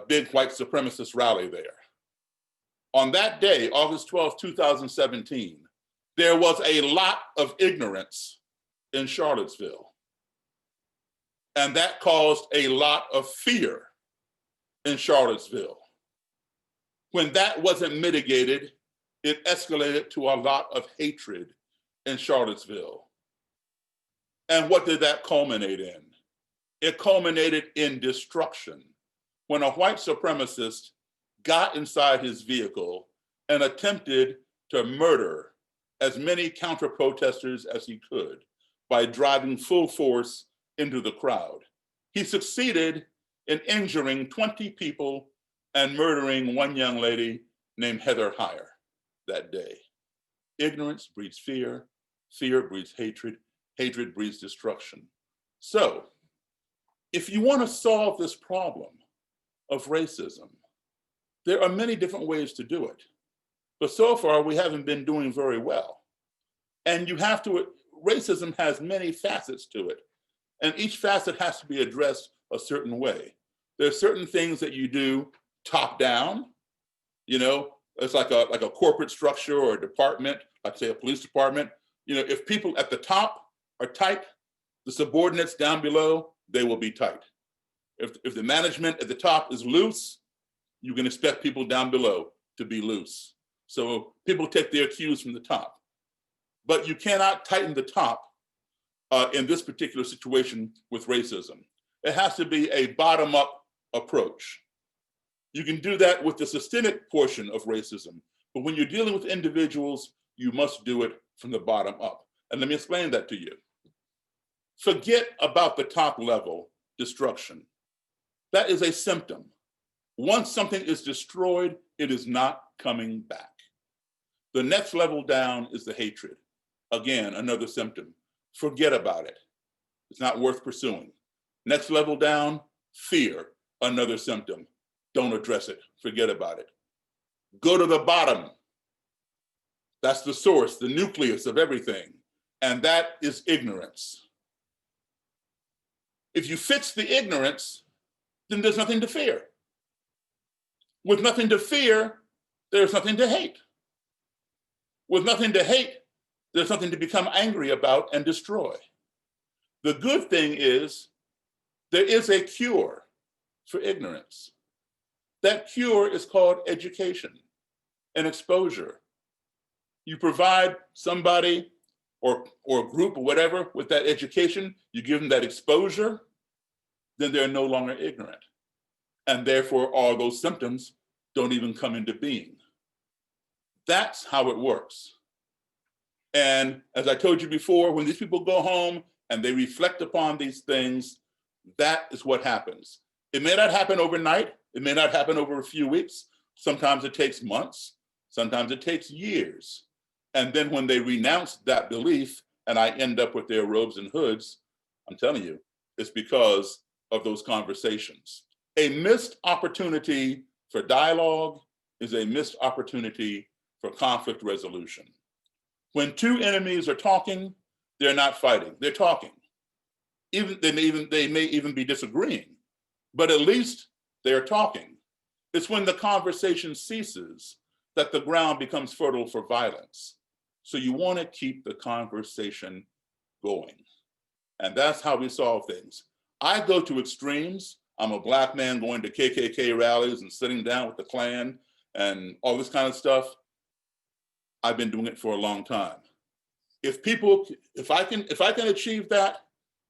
big white supremacist rally there. On that day, August 12th, 2017, there was a lot of ignorance in Charlottesville. And that caused a lot of fear in Charlottesville. When that wasn't mitigated, it escalated to a lot of hatred in Charlottesville. And what did that culminate in? It culminated in destruction when a white supremacist got inside his vehicle and attempted to murder as many counter-protesters as he could by driving full force into the crowd. He succeeded in injuring 20 people and murdering one young lady named Heather Heyer that day. Ignorance breeds fear, fear breeds hatred, hatred breeds destruction. So, if you want to solve this problem of racism, there are many different ways to do it. But so far, we haven't been doing very well. And racism has many facets to it. And each facet has to be addressed a certain way. There are certain things that you do top down. You know, it's like a corporate structure or a department, like say a police department. You know, if people at the top are tight, the subordinates down below, they will be tight. If the management at the top is loose, you can expect people down below to be loose. So people take their cues from the top. But you cannot tighten the top in this particular situation with racism. It has to be a bottom-up approach. You can do that with the systemic portion of racism, but when you're dealing with individuals, you must do it from the bottom up. And let me explain that to you. Forget about the top level destruction. That is a symptom. Once something is destroyed, it is not coming back. The next level down is the hatred. Again, another symptom. Forget about it. It's not worth pursuing. Next level down, fear, another symptom. Don't address it. Forget about it. Go to the bottom. That's the source, the nucleus of everything. And that is ignorance. If you fix the ignorance, then there's nothing to fear. With nothing to fear, there's nothing to hate. With nothing to hate, there's nothing to become angry about and destroy. The good thing is there is a cure for ignorance. That cure is called education and exposure. You provide somebody or a group or whatever with that education, you give them that exposure, then they're no longer ignorant. And therefore, all those symptoms don't even come into being. That's how it works. And as I told you before, when these people go home and they reflect upon these things, that is what happens. It may not happen overnight. It may not happen over a few weeks. Sometimes it takes months. Sometimes it takes years. And then when they renounce that belief and I end up with their robes and hoods, I'm telling you, it's because of those conversations. A missed opportunity for dialogue is a missed opportunity for conflict resolution. When two enemies are talking, they're not fighting, they're talking. They may even be disagreeing, but at least they're talking. It's when the conversation ceases that the ground becomes fertile for violence. So you want to keep the conversation going. And that's how we solve things. I go to extremes. I'm a Black man going to KKK rallies and sitting down with the Klan and all this kind of stuff. I've been doing it for a long time. If I can achieve that,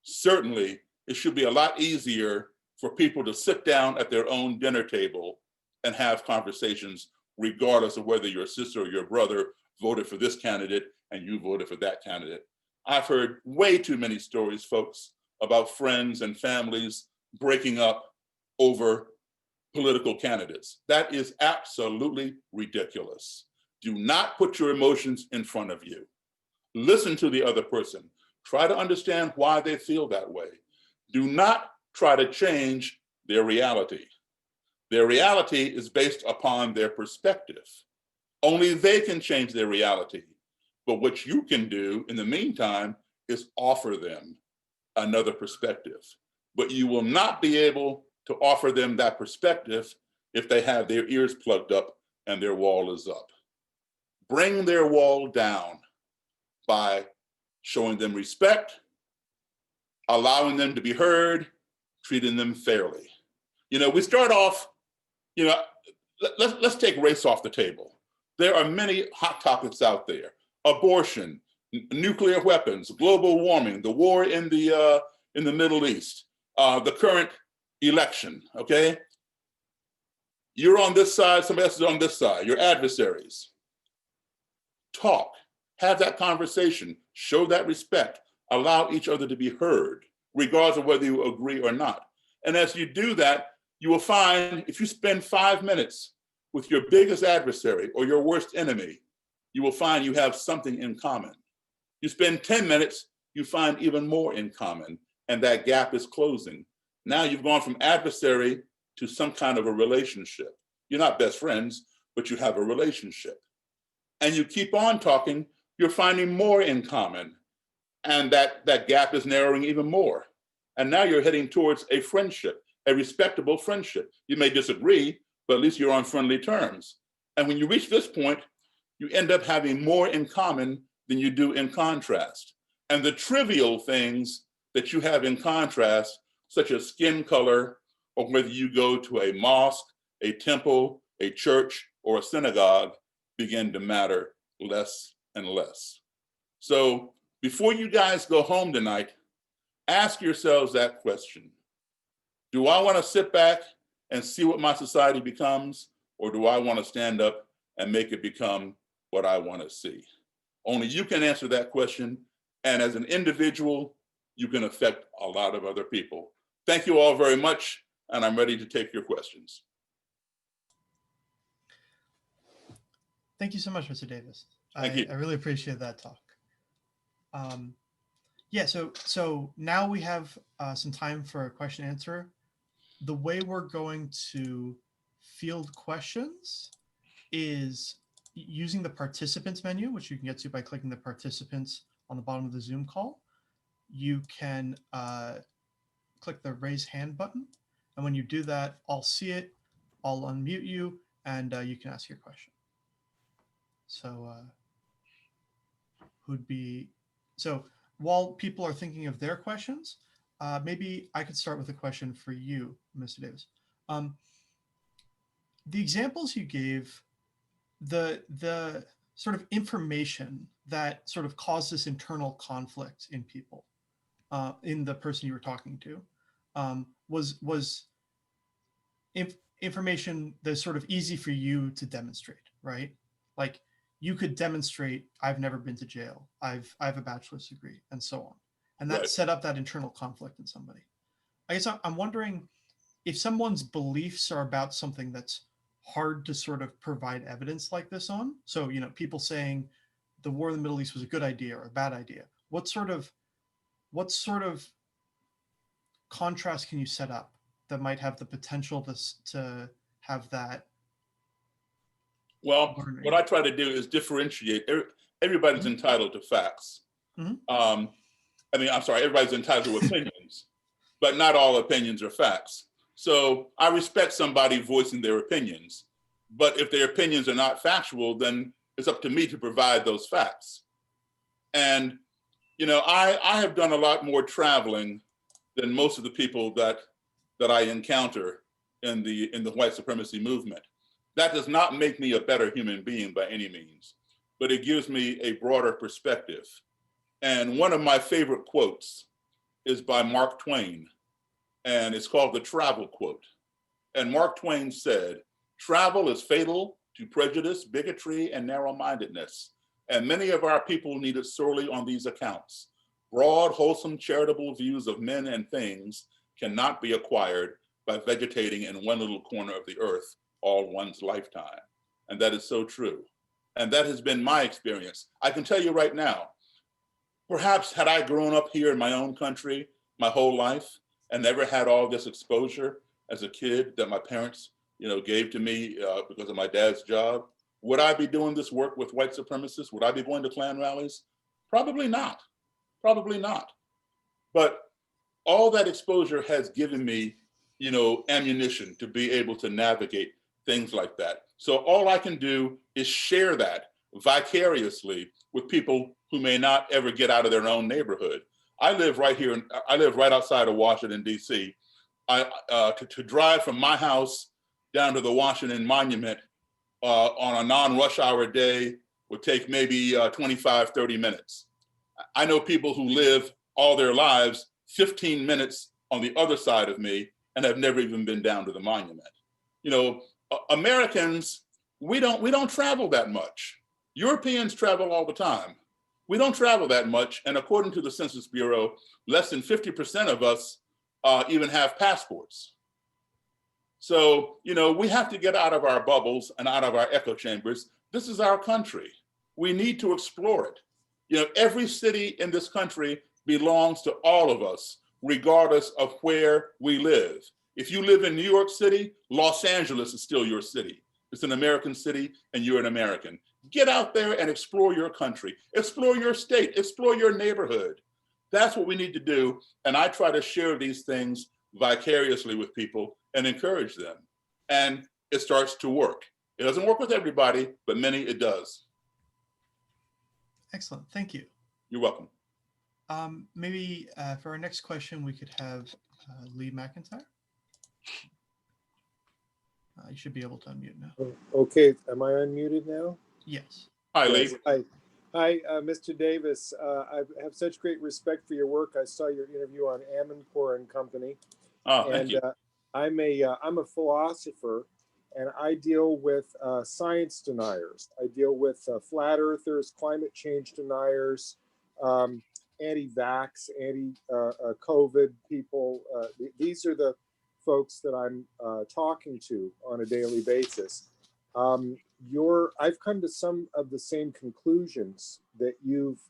certainly it should be a lot easier for people to sit down at their own dinner table and have conversations, regardless of whether your sister or your brother voted for this candidate and you voted for that candidate. I've heard way too many stories, folks, about friends and families breaking up over political candidates. That is absolutely ridiculous. Do not put your emotions in front of you. Listen to the other person. Try to understand why they feel that way. Do not try to change their reality. Their reality is based upon their perspective. Only they can change their reality. But what you can do in the meantime is offer them another perspective. But you will not be able to offer them that perspective if they have their ears plugged up and their wall is up. Bring their wall down by showing them respect, allowing them to be heard, treating them fairly. You know, we start off, you know, let's take race off the table. There are many hot topics out there: abortion, nuclear weapons, global warming, the war in the Middle East, the current election, okay? You're on this side, somebody else is on this side, your adversaries. Talk, have that conversation, show that respect, allow each other to be heard, regardless of whether you agree or not. And as you do that, you will find if you spend 5 minutes with your biggest adversary or your worst enemy, you will find you have something in common. You spend 10 minutes, you find even more in common, and that gap is closing. Now you've gone from adversary to some kind of a relationship. You're not best friends, but you have a relationship. And you keep on talking, you're finding more in common, and that gap is narrowing even more. And now you're heading towards a friendship, a respectable friendship. You may disagree, but at least you're on friendly terms. And when you reach this point, you end up having more in common than you do in contrast. And the trivial things that you have in contrast, such as skin color, or whether you go to a mosque, a temple, a church, or a synagogue, begin to matter less and less. So before you guys go home tonight, ask yourselves that question. Do I want to sit back and see what my society becomes, or do I want to stand up and make it become what I want to see? Only you can answer that question, and as an individual, you can affect a lot of other people. Thank you all very much, and I'm ready to take your questions. Thank you so much, Mr. Davis. Thank you. I really appreciate that talk. Yeah, so now we have some time for a question and answer. The way we're going to field questions is using the participants menu, which you can get to by clicking the participants on the bottom of the Zoom call. You can click the raise hand button. And when you do that, I'll see it, I'll unmute you, and you can ask your question. So so while people are thinking of their questions, maybe I could start with a question for you, Mr. Davis. the examples you gave, the sort of information that sort of caused this internal conflict in people, in the person you were talking to, was information that's sort of easy for you to demonstrate, right? Like you could demonstrate, I've never been to jail, I have a bachelor's degree, and so on. And that set up that internal conflict in somebody. I guess I'm wondering if someone's beliefs are about something that's hard to sort of provide evidence like this on. So, you know, people saying the war in the Middle East was a good idea or a bad idea. What sort of contrast can you set up that might have the potential to have that? Well, what I try to do is differentiate. Everybody's entitled to facts. Everybody's entitled to opinions, but not all opinions are facts. So I respect somebody voicing their opinions, but if their opinions are not factual, then it's up to me to provide those facts. And, you know, I have done a lot more traveling than most of the people that I encounter in the white supremacy movement. That does not make me a better human being by any means, but it gives me a broader perspective. And one of my favorite quotes is by Mark Twain, and it's called the travel quote. And Mark Twain said, "Travel is fatal to prejudice, bigotry, and narrow-mindedness, and many of our people need it sorely on these accounts. Broad, wholesome, charitable views of men and things cannot be acquired by vegetating in one little corner of the earth all one's lifetime." And that is so true. And that has been my experience. I can tell you right now, perhaps had I grown up here in my own country my whole life and never had all this exposure as a kid that my parents, you know, gave to me because of my dad's job, would I be doing this work with white supremacists? Would I be going to Klan rallies? Probably not. Probably not. But all that exposure has given me, you know, ammunition to be able to navigate things like that. So all I can do is share that vicariously with people who may not ever get out of their own neighborhood. I live right here, I live right outside of Washington, D.C. To drive from my house down to the Washington Monument on a non-rush hour day would take maybe 25, 30 minutes. I know people who live all their lives 15 minutes on the other side of me and have never even been down to the monument. You know, Americans, we don't travel that much. Europeans travel all the time. We don't travel that much. And according to the Census Bureau, less than 50% of us even have passports. So, you know, we have to get out of our bubbles and out of our echo chambers. This is our country. We need to explore it. You know, every city in this country belongs to all of us, regardless of where we live. If you live in New York City, Los Angeles is still your city. It's an American city and you're an American. Get out there and explore your country, explore your state, explore your neighborhood. That's what we need to do. And I try to share these things vicariously with people and encourage them. And it starts to work. It doesn't work with everybody, but many it does. Excellent, thank you. You're welcome. Maybe for our next question, we could have Lee McIntyre. You should be able to unmute now. Okay, am I unmuted now? Yes. Hi, Lee. Hi, Mr. Davis. I have such great respect for your work. I saw your interview on Amanpour and Company. Oh, thank you. I'm a philosopher, and I deal with science deniers. I deal with flat earthers, climate change deniers, anti-vax, anti-COVID people. These are the folks that I'm talking to on a daily basis. I've come to some of the same conclusions that you've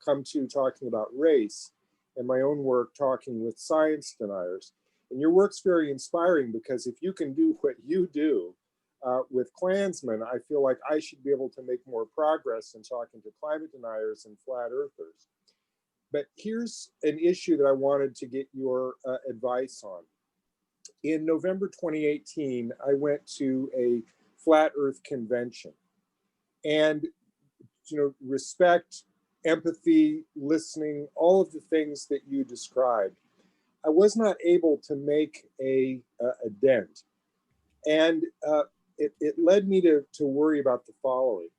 come to talking about race in my own work talking with science deniers. And your work's very inspiring because if you can do what you do with Klansmen, I feel like I should be able to make more progress in talking to climate deniers and flat earthers. But here's an issue that I wanted to get your advice on. In November 2018, I went to a flat earth convention, and respect, empathy, listening, all of the things that you described. I was not able to make a dent. And it led me to worry about the following.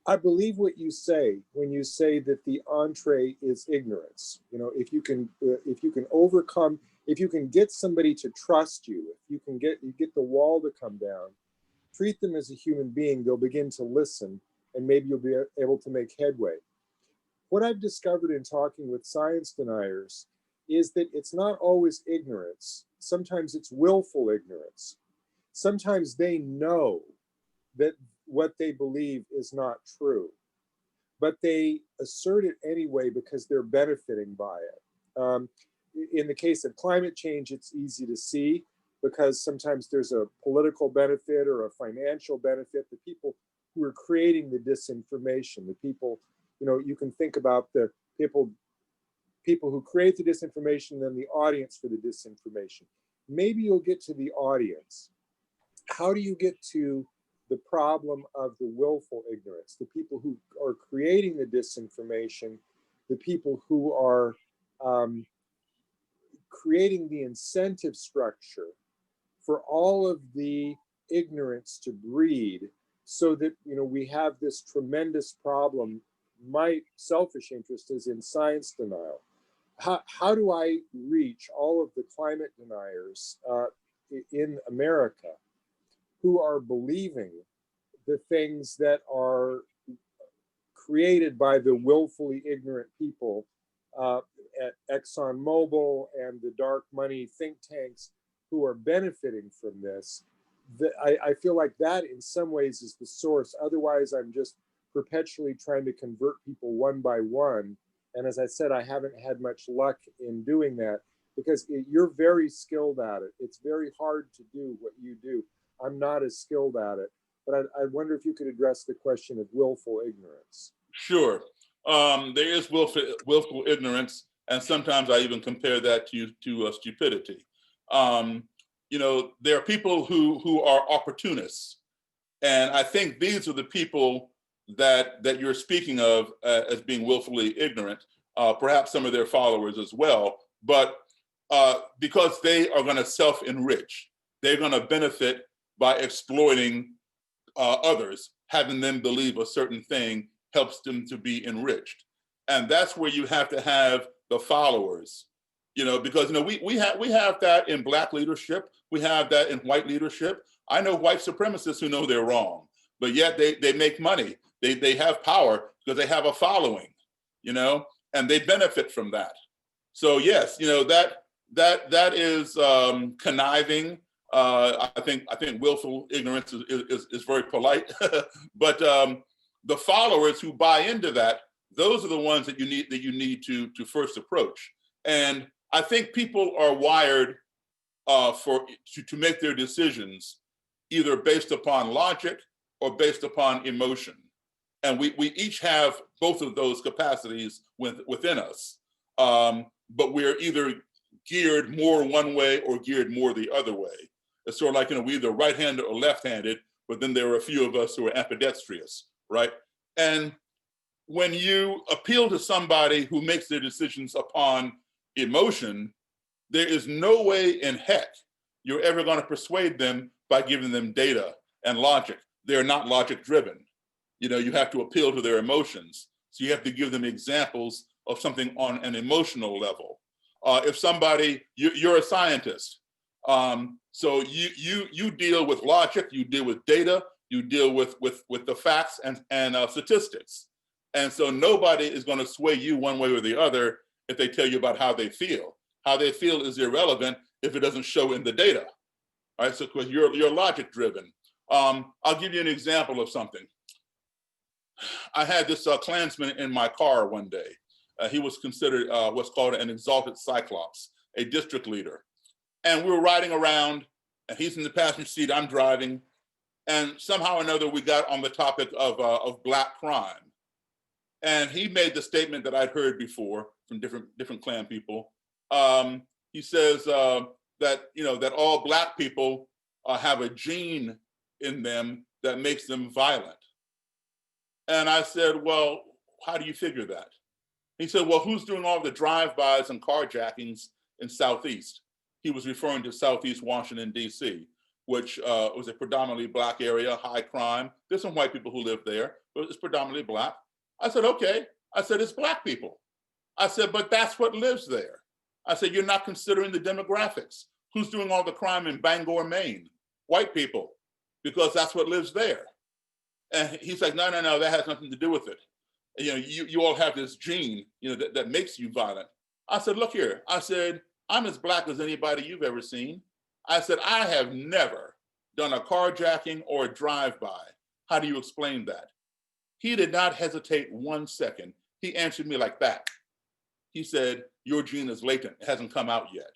I believe what you say when you say that the entree is ignorance. You know, if you can overcome, if you can get somebody to trust you, if you can get the wall to come down, treat them as a human being, they'll begin to listen, and maybe you'll be able to make headway. What I've discovered in talking with science deniers is that it's not always ignorance. Sometimes it's willful ignorance. Sometimes they know that what they believe is not true, but they assert it anyway because they're benefiting by it. In the case of climate change, it's easy to see because sometimes there's a political benefit or a financial benefit. The people who are creating the disinformation, the people, you know, you can think about the people who create the disinformation and then the audience for the disinformation. Maybe you'll get to the audience. How do you get to the problem of the willful ignorance, the people who are creating the disinformation, the people who are creating the incentive structure for all of the ignorance to breed, so that, you know, we have this tremendous problem. My selfish interest is in science denial. How do I reach all of the climate deniers in America who are believing the things that are created by the willfully ignorant people at ExxonMobil and the dark money think tanks who are benefiting from this? I feel like that in some ways is the source. Otherwise, I'm just perpetually trying to convert people one by one. And as I said, I haven't had much luck in doing that because you're very skilled at it. It's very hard to do what you do. I'm not as skilled at it, but I wonder if you could address the question of willful ignorance. Sure. There is willful ignorance, and sometimes I even compare that to stupidity. You know, there are people who are opportunists, and I think these are the people that you're speaking of as being willfully ignorant. Perhaps some of their followers as well, but because they are going to self-enrich, they're going to benefit by exploiting others, having them believe a certain thing helps them to be enriched. And that's where you have to have the followers, you know, because, you know, we have that in Black leadership. We have that in white leadership. I know white supremacists who know they're wrong, but yet they make money. They have power because they have a following, you know, and they benefit from that. So yes, you know, that is conniving. I think willful ignorance is very polite, but the followers who buy into that, those are the ones that you need to first approach. And I think people are wired to make their decisions either based upon logic or based upon emotion. And we each have both of those capacities within us. But we're either geared more one way or geared more the other way. It's sort of like, you know, we're either right-handed or left-handed, but then there are a few of us who are ambidextrous, right? And when you appeal to somebody who makes their decisions upon emotion, there is no way in heck you're ever going to persuade them by giving them data and logic. They're not logic-driven. You know, you have to appeal to their emotions. So you have to give them examples of something on an emotional level. If somebody, you're a scientist, so you deal with logic, you deal with data, you deal with the facts and statistics. And so nobody is going to sway you one way or the other if they tell you about how they feel. How they feel is irrelevant if it doesn't show in the data. All right, so because you're logic driven. I'll give you an example of something. I had this Klansman in my car one day. He was considered what's called an exalted cyclops, a district leader. And we were riding around, and he's in the passenger seat, I'm driving. And somehow or another, we got on the topic of Black crime. And he made the statement that I'd heard before from different Klan people. He says that, you know, that all Black people have a gene in them that makes them violent. And I said, well, how do you figure that? He said, well, who's doing all the drive-bys and carjackings in Southeast? He was referring to Southeast Washington, D.C. which was a predominantly Black area, high crime. There's some white people who live there, but it's predominantly Black. I said, okay. I said, it's Black people. I said, but that's what lives there. I said, you're not considering the demographics. Who's doing all the crime in Bangor, Maine? White people, because that's what lives there. And he's like, no, that has nothing to do with it. You know, you all have this gene, you know, that makes you violent. I said, look here. I said, I'm as Black as anybody you've ever seen. I said, I have never done a carjacking or a drive-by. How do you explain that? He did not hesitate 1 second. He answered me like that. He said, your gene is latent. It hasn't come out yet.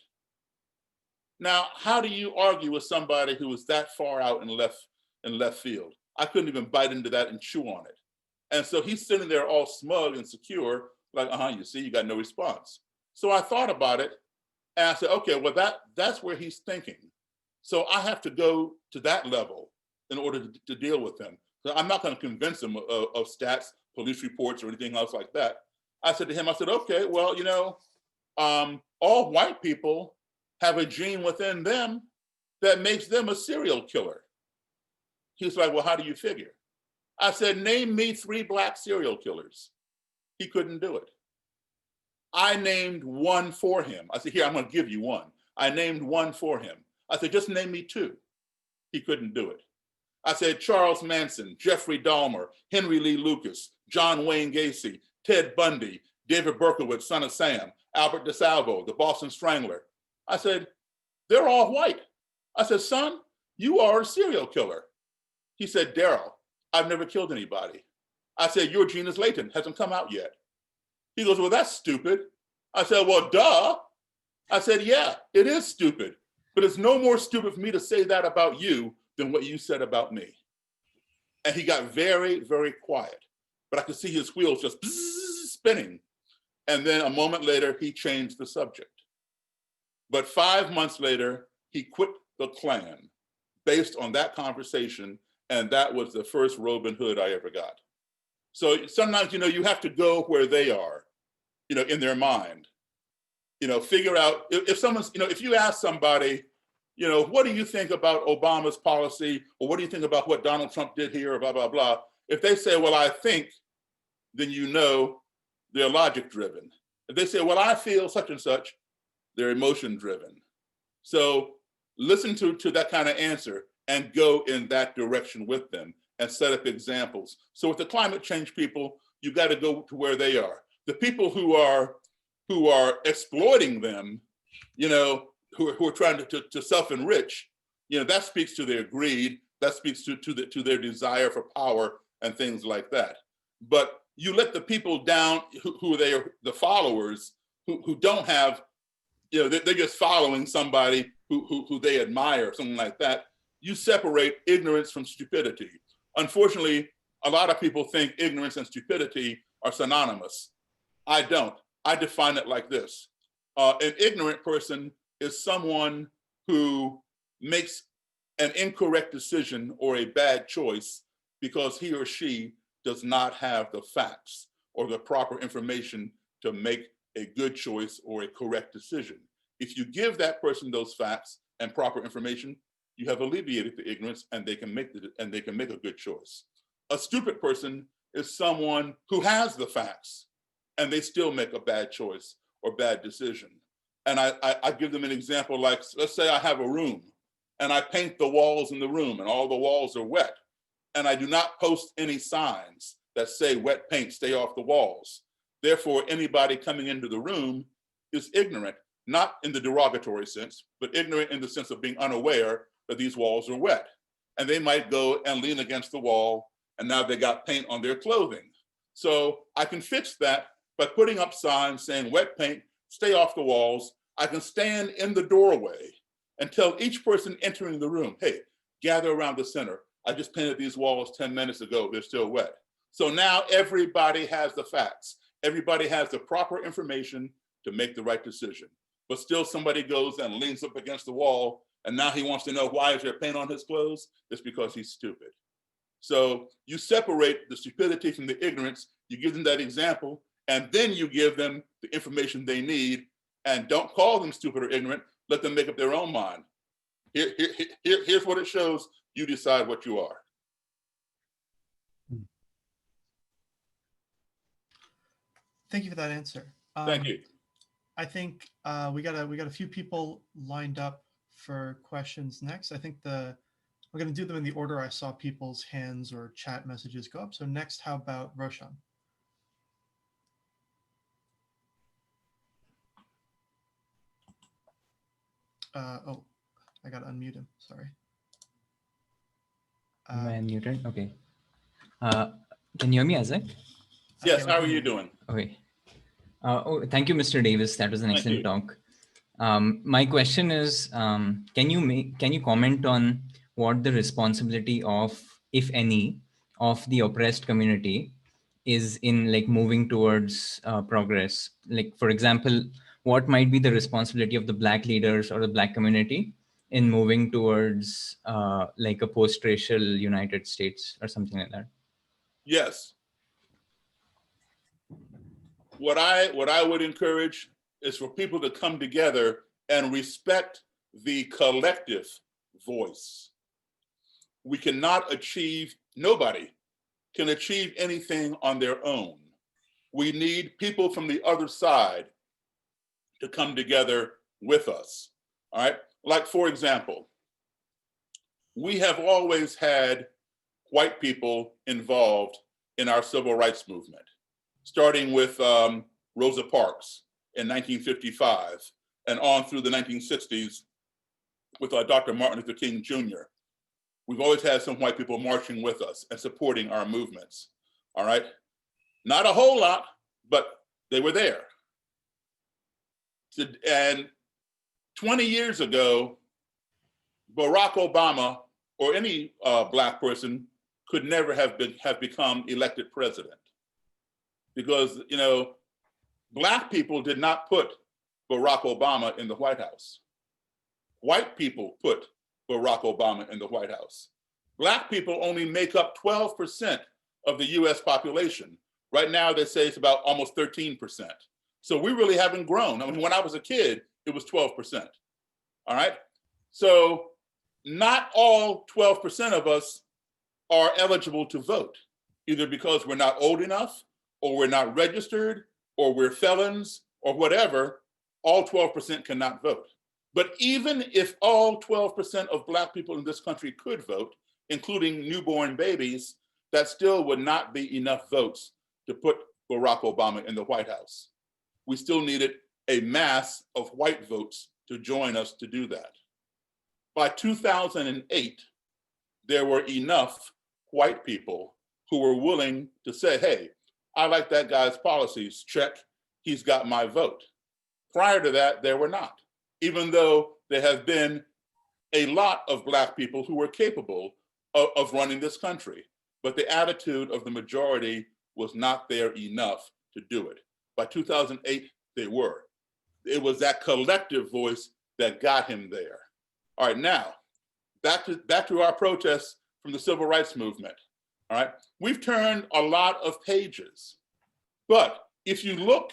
Now, how do you argue with somebody who is that far out in left field? I couldn't even bite into that and chew on it. And so he's sitting there all smug and secure, like, you see, you got no response. So I thought about it and I said, okay, well, that's where he's thinking. So I have to go to that level in order to deal with him. So I'm not going to convince him of stats, police reports, or anything else like that. I said to him, I said, okay, well, you know, all white people have a gene within them that makes them a serial killer. He's like, well, how do you figure? I said, name me 3 Black serial killers. He couldn't do it. I named one for him. I said, here, I'm going to give you one. I named one for him. I said, just name me 2. He couldn't do it. I said, Charles Manson, Jeffrey Dahmer, Henry Lee Lucas, John Wayne Gacy, Ted Bundy, David Berkowitz, son of Sam, Albert DeSalvo, the Boston Strangler. I said, they're all white. I said, son, you are a serial killer. He said, Daryl, I've never killed anybody. I said, your gene is latent, hasn't come out yet. He goes, well, that's stupid. I said, well, duh. I said, yeah, it is stupid, but it's no more stupid for me to say that about you than what you said about me. And he got very, very quiet, but I could see his wheels just spinning. And then a moment later, he changed the subject. But 5 months later, he quit the Klan based on that conversation. And that was the first Robin Hood I ever got. So sometimes, you know, you have to go where they are, you know, in their mind, you know, figure out if someone's, you know, if you ask somebody, you know, what do you think about Obama's policy? Or what do you think about what Donald Trump did here, or blah, blah, blah. If they say, well, I think, then you know they're logic driven. If they say, well, I feel such and such, they're emotion driven. So listen to that kind of answer and go in that direction with them and set up examples. So with the climate change people, you got to go to where they are. The people who are exploiting them, you know, who are trying to self-enrich, you know, that speaks to their greed, that speaks to their desire for power and things like that. But you let the people down who they are, the followers who don't have, you know, they're just following somebody who they admire, something like that. You separate ignorance from stupidity. Unfortunately, a lot of people think ignorance and stupidity are synonymous. I don't. I define it like this. An ignorant person is someone who makes an incorrect decision or a bad choice because he or she does not have the facts or the proper information to make a good choice or a correct decision. If you give that person those facts and proper information, you have alleviated the ignorance and they can make a good choice. A stupid person is someone who has the facts and they still make a bad choice or bad decision. And I give them an example, like, let's say I have a room and I paint the walls in the room and all the walls are wet. And I do not post any signs that say wet paint, stay off the walls. Therefore, anybody coming into the room is ignorant, not in the derogatory sense, but ignorant in the sense of being unaware that these walls are wet. And they might go and lean against the wall and now they got paint on their clothing. So I can fix that by putting up signs saying wet paint, stay off the walls. I can stand in the doorway and tell each person entering the room, hey, gather around the center. I just painted these walls 10 minutes ago, they're still wet. So now everybody has the facts. Everybody has the proper information to make the right decision. But still somebody goes and leans up against the wall and now he wants to know why is there paint on his clothes? It's because he's stupid. So you separate the stupidity from the ignorance, you give them that example, and then you give them the information they need and don't call them stupid or ignorant, let them make up their own mind. Here's what it shows. You decide what you are. Thank you for that answer. Thank you. I think we got a few people lined up for questions next. I think we're going to do them in the order I saw people's hands or chat messages go up. So next, how about Roshan? Oh, I got to unmute him. Sorry. Am I muted? Okay. Can you hear me, Isaac? Yes. Yeah, How are you doing? Okay. Thank you, Mr. Davis. That was an excellent talk. My question is, can you comment on what the responsibility of, if any, of the oppressed community is in like moving towards progress? Like, for example, what might be the responsibility of the Black leaders or the Black community in moving towards like a post-racial United States or something like that? Yes. What I would encourage is for people to come together and respect the collective voice. We cannot achieve, nobody can achieve anything on their own. We need people from the other side to come together with us, all right? Like, for example, we have always had white people involved in our civil rights movement, starting with Rosa Parks in 1955 and on through the 1960s with Dr. Martin Luther King Jr. We've always had some white people marching with us and supporting our movements, all right? Not a whole lot, but they were there. And 20 years ago, Barack Obama or any Black person could never have become elected president, because, you know, Black people did not put Barack Obama in the White House. White people put Barack Obama in the White House. Black people only make up 12% of the US population. Right now, they say it's about almost 13%. So we really haven't grown. I mean, when I was a kid, it was 12%, all right? So not all 12% of us are eligible to vote, either because we're not old enough, or we're not registered, or we're felons, or whatever. All 12% cannot vote. But even if all 12% of Black people in this country could vote, including newborn babies, that still would not be enough votes to put Barack Obama in the White House. We still needed a mass of white votes to join us to do that. By 2008, there were enough white people who were willing to say, hey, I like that guy's policies, check, he's got my vote. Prior to that, there were not, even though there have been a lot of Black people who were capable of running this country, but the attitude of the majority was not there enough to do it. By 2008, they were. It was that collective voice that got him there. All right, now, back to our protests from the civil rights movement, all right? We've turned a lot of pages, but if you look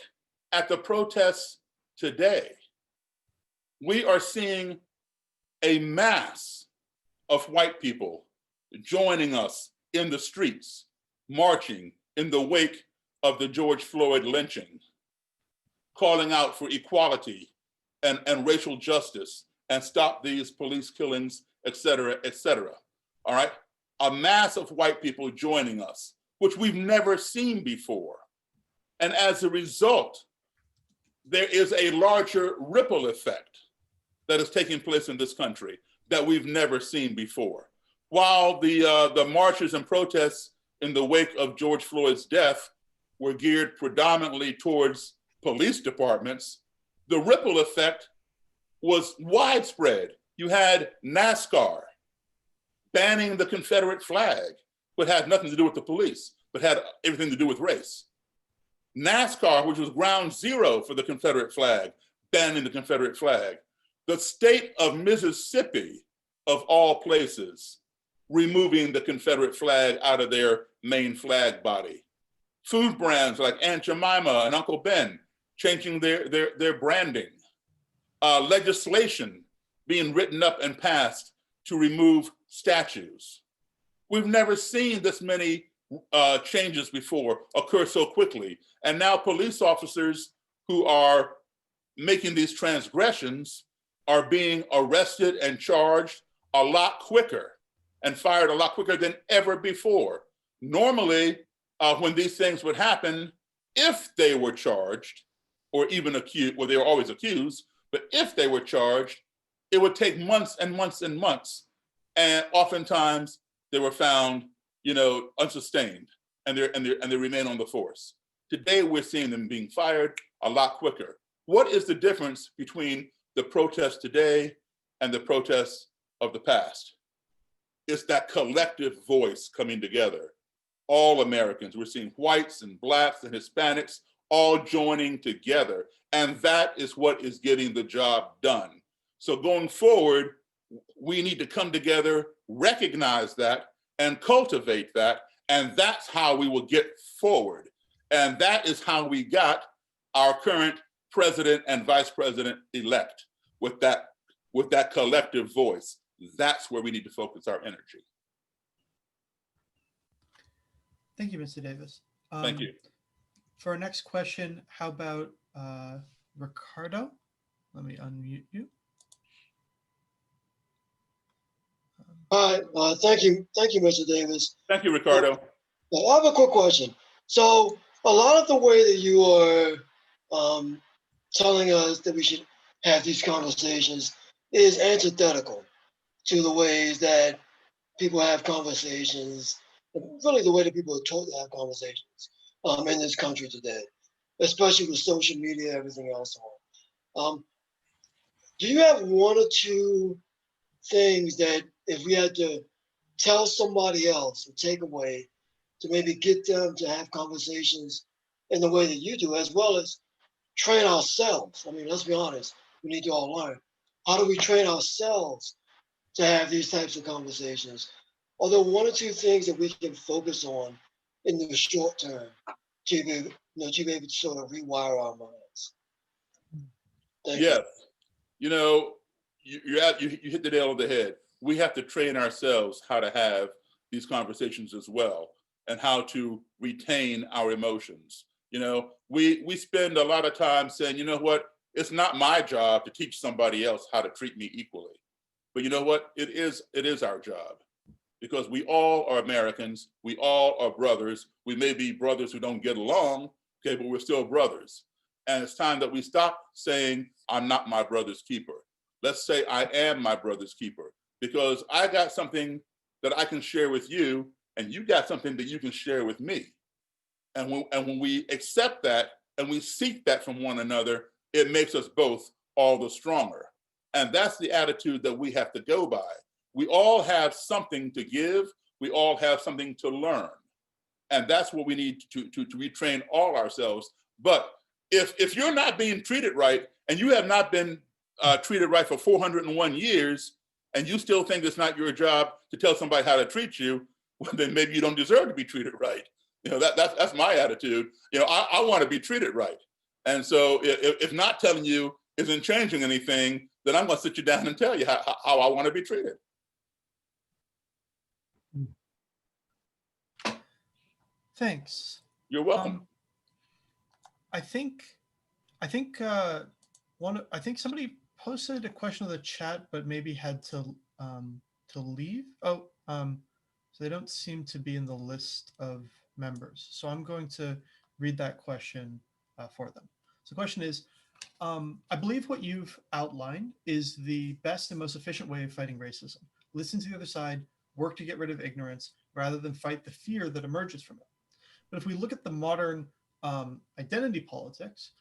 at the protests today, we are seeing a mass of white people joining us in the streets, marching in the wake of the George Floyd lynching, calling out for equality and racial justice and stop these police killings, et cetera, all right? A mass of white people joining us, which we've never seen before. And as a result, there is a larger ripple effect that is taking place in this country that we've never seen before. While the marches and protests in the wake of George Floyd's death were geared predominantly towards police departments, the ripple effect was widespread. You had NASCAR banning the Confederate flag, but had nothing to do with the police, but had everything to do with race. NASCAR, which was ground zero for the Confederate flag, banning the Confederate flag. The state of Mississippi, of all places, removing the Confederate flag out of their main flag body. Food brands like Aunt Jemima and Uncle Ben changing their branding. Legislation being written up and passed to remove statues. We've never seen this many changes before occur so quickly. And now police officers who are making these transgressions are being arrested and charged a lot quicker and fired a lot quicker than ever before. Normally, when these things would happen, if they were charged or even accused, well, they were always accused, but if they were charged, it would take months and months and months. And oftentimes they were found, unsustained, and they remain on the force. Today, we're seeing them being fired a lot quicker. What is the difference between the protests today and the protests of the past? It's that collective voice coming together. All Americans, we're seeing whites and blacks and Hispanics all joining together. And that is what is getting the job done. So going forward, we need to come together, recognize that, and cultivate that. And that's how we will get forward. And that is how we got our current president and vice president elect, with that collective voice. That's where we need to focus our energy. Thank you, Mr. Davis. Thank you. For our next question, how about Ricardo? Let me unmute you. Hi, thank you, Mr. Davis. Thank you, Ricardo. I have a quick question. So a lot of the way that you are telling us that we should have these conversations is antithetical to the ways that people have conversations, really the way that people are taught to have conversations in this country today, especially with social media, everything else on. Do you have one or two things that if we had to tell somebody else or take away to maybe get them to have conversations in the way that you do, as well as train ourselves? I mean, let's be honest, we need to all learn. How do we train ourselves to have these types of conversations? Are there one or two things that we can focus on in the short term to be able to sort of rewire our minds? Thank you. You hit the nail on the head. We have to train ourselves how to have these conversations as well, and how to retain our emotions. We spend a lot of time saying, you know what, it's not my job to teach somebody else how to treat me equally. But you know what, it is our job, because we all are Americans, we all are brothers. We may be brothers who don't get along, okay, but we're still brothers. And it's time that we stop saying, I'm not my brother's keeper. Let's say I am my brother's keeper, because I got something that I can share with you, and you got something that you can share with me. And when we accept that and we seek that from one another, it makes us both all the stronger. And that's the attitude that we have to go by. We all have something to give. We all have something to learn. And that's what we need to retrain all ourselves. But if you're not being treated right, and you have not been treated right for 401 years, and you still think it's not your job to tell somebody how to treat you, well, then maybe you don't deserve to be treated right. That's my attitude. I want to be treated right. And so if not telling you isn't changing anything, then I'm going to sit you down and tell you how I want to be treated. Thanks. You're welcome. I think somebody posted a question in the chat, but maybe had to leave. So they don't seem to be in the list of members. So I'm going to read that question for them. So the question is, I believe what you've outlined is the best and most efficient way of fighting racism. Listen to the other side, work to get rid of ignorance, rather than fight the fear that emerges from it. But if we look at the modern identity politics,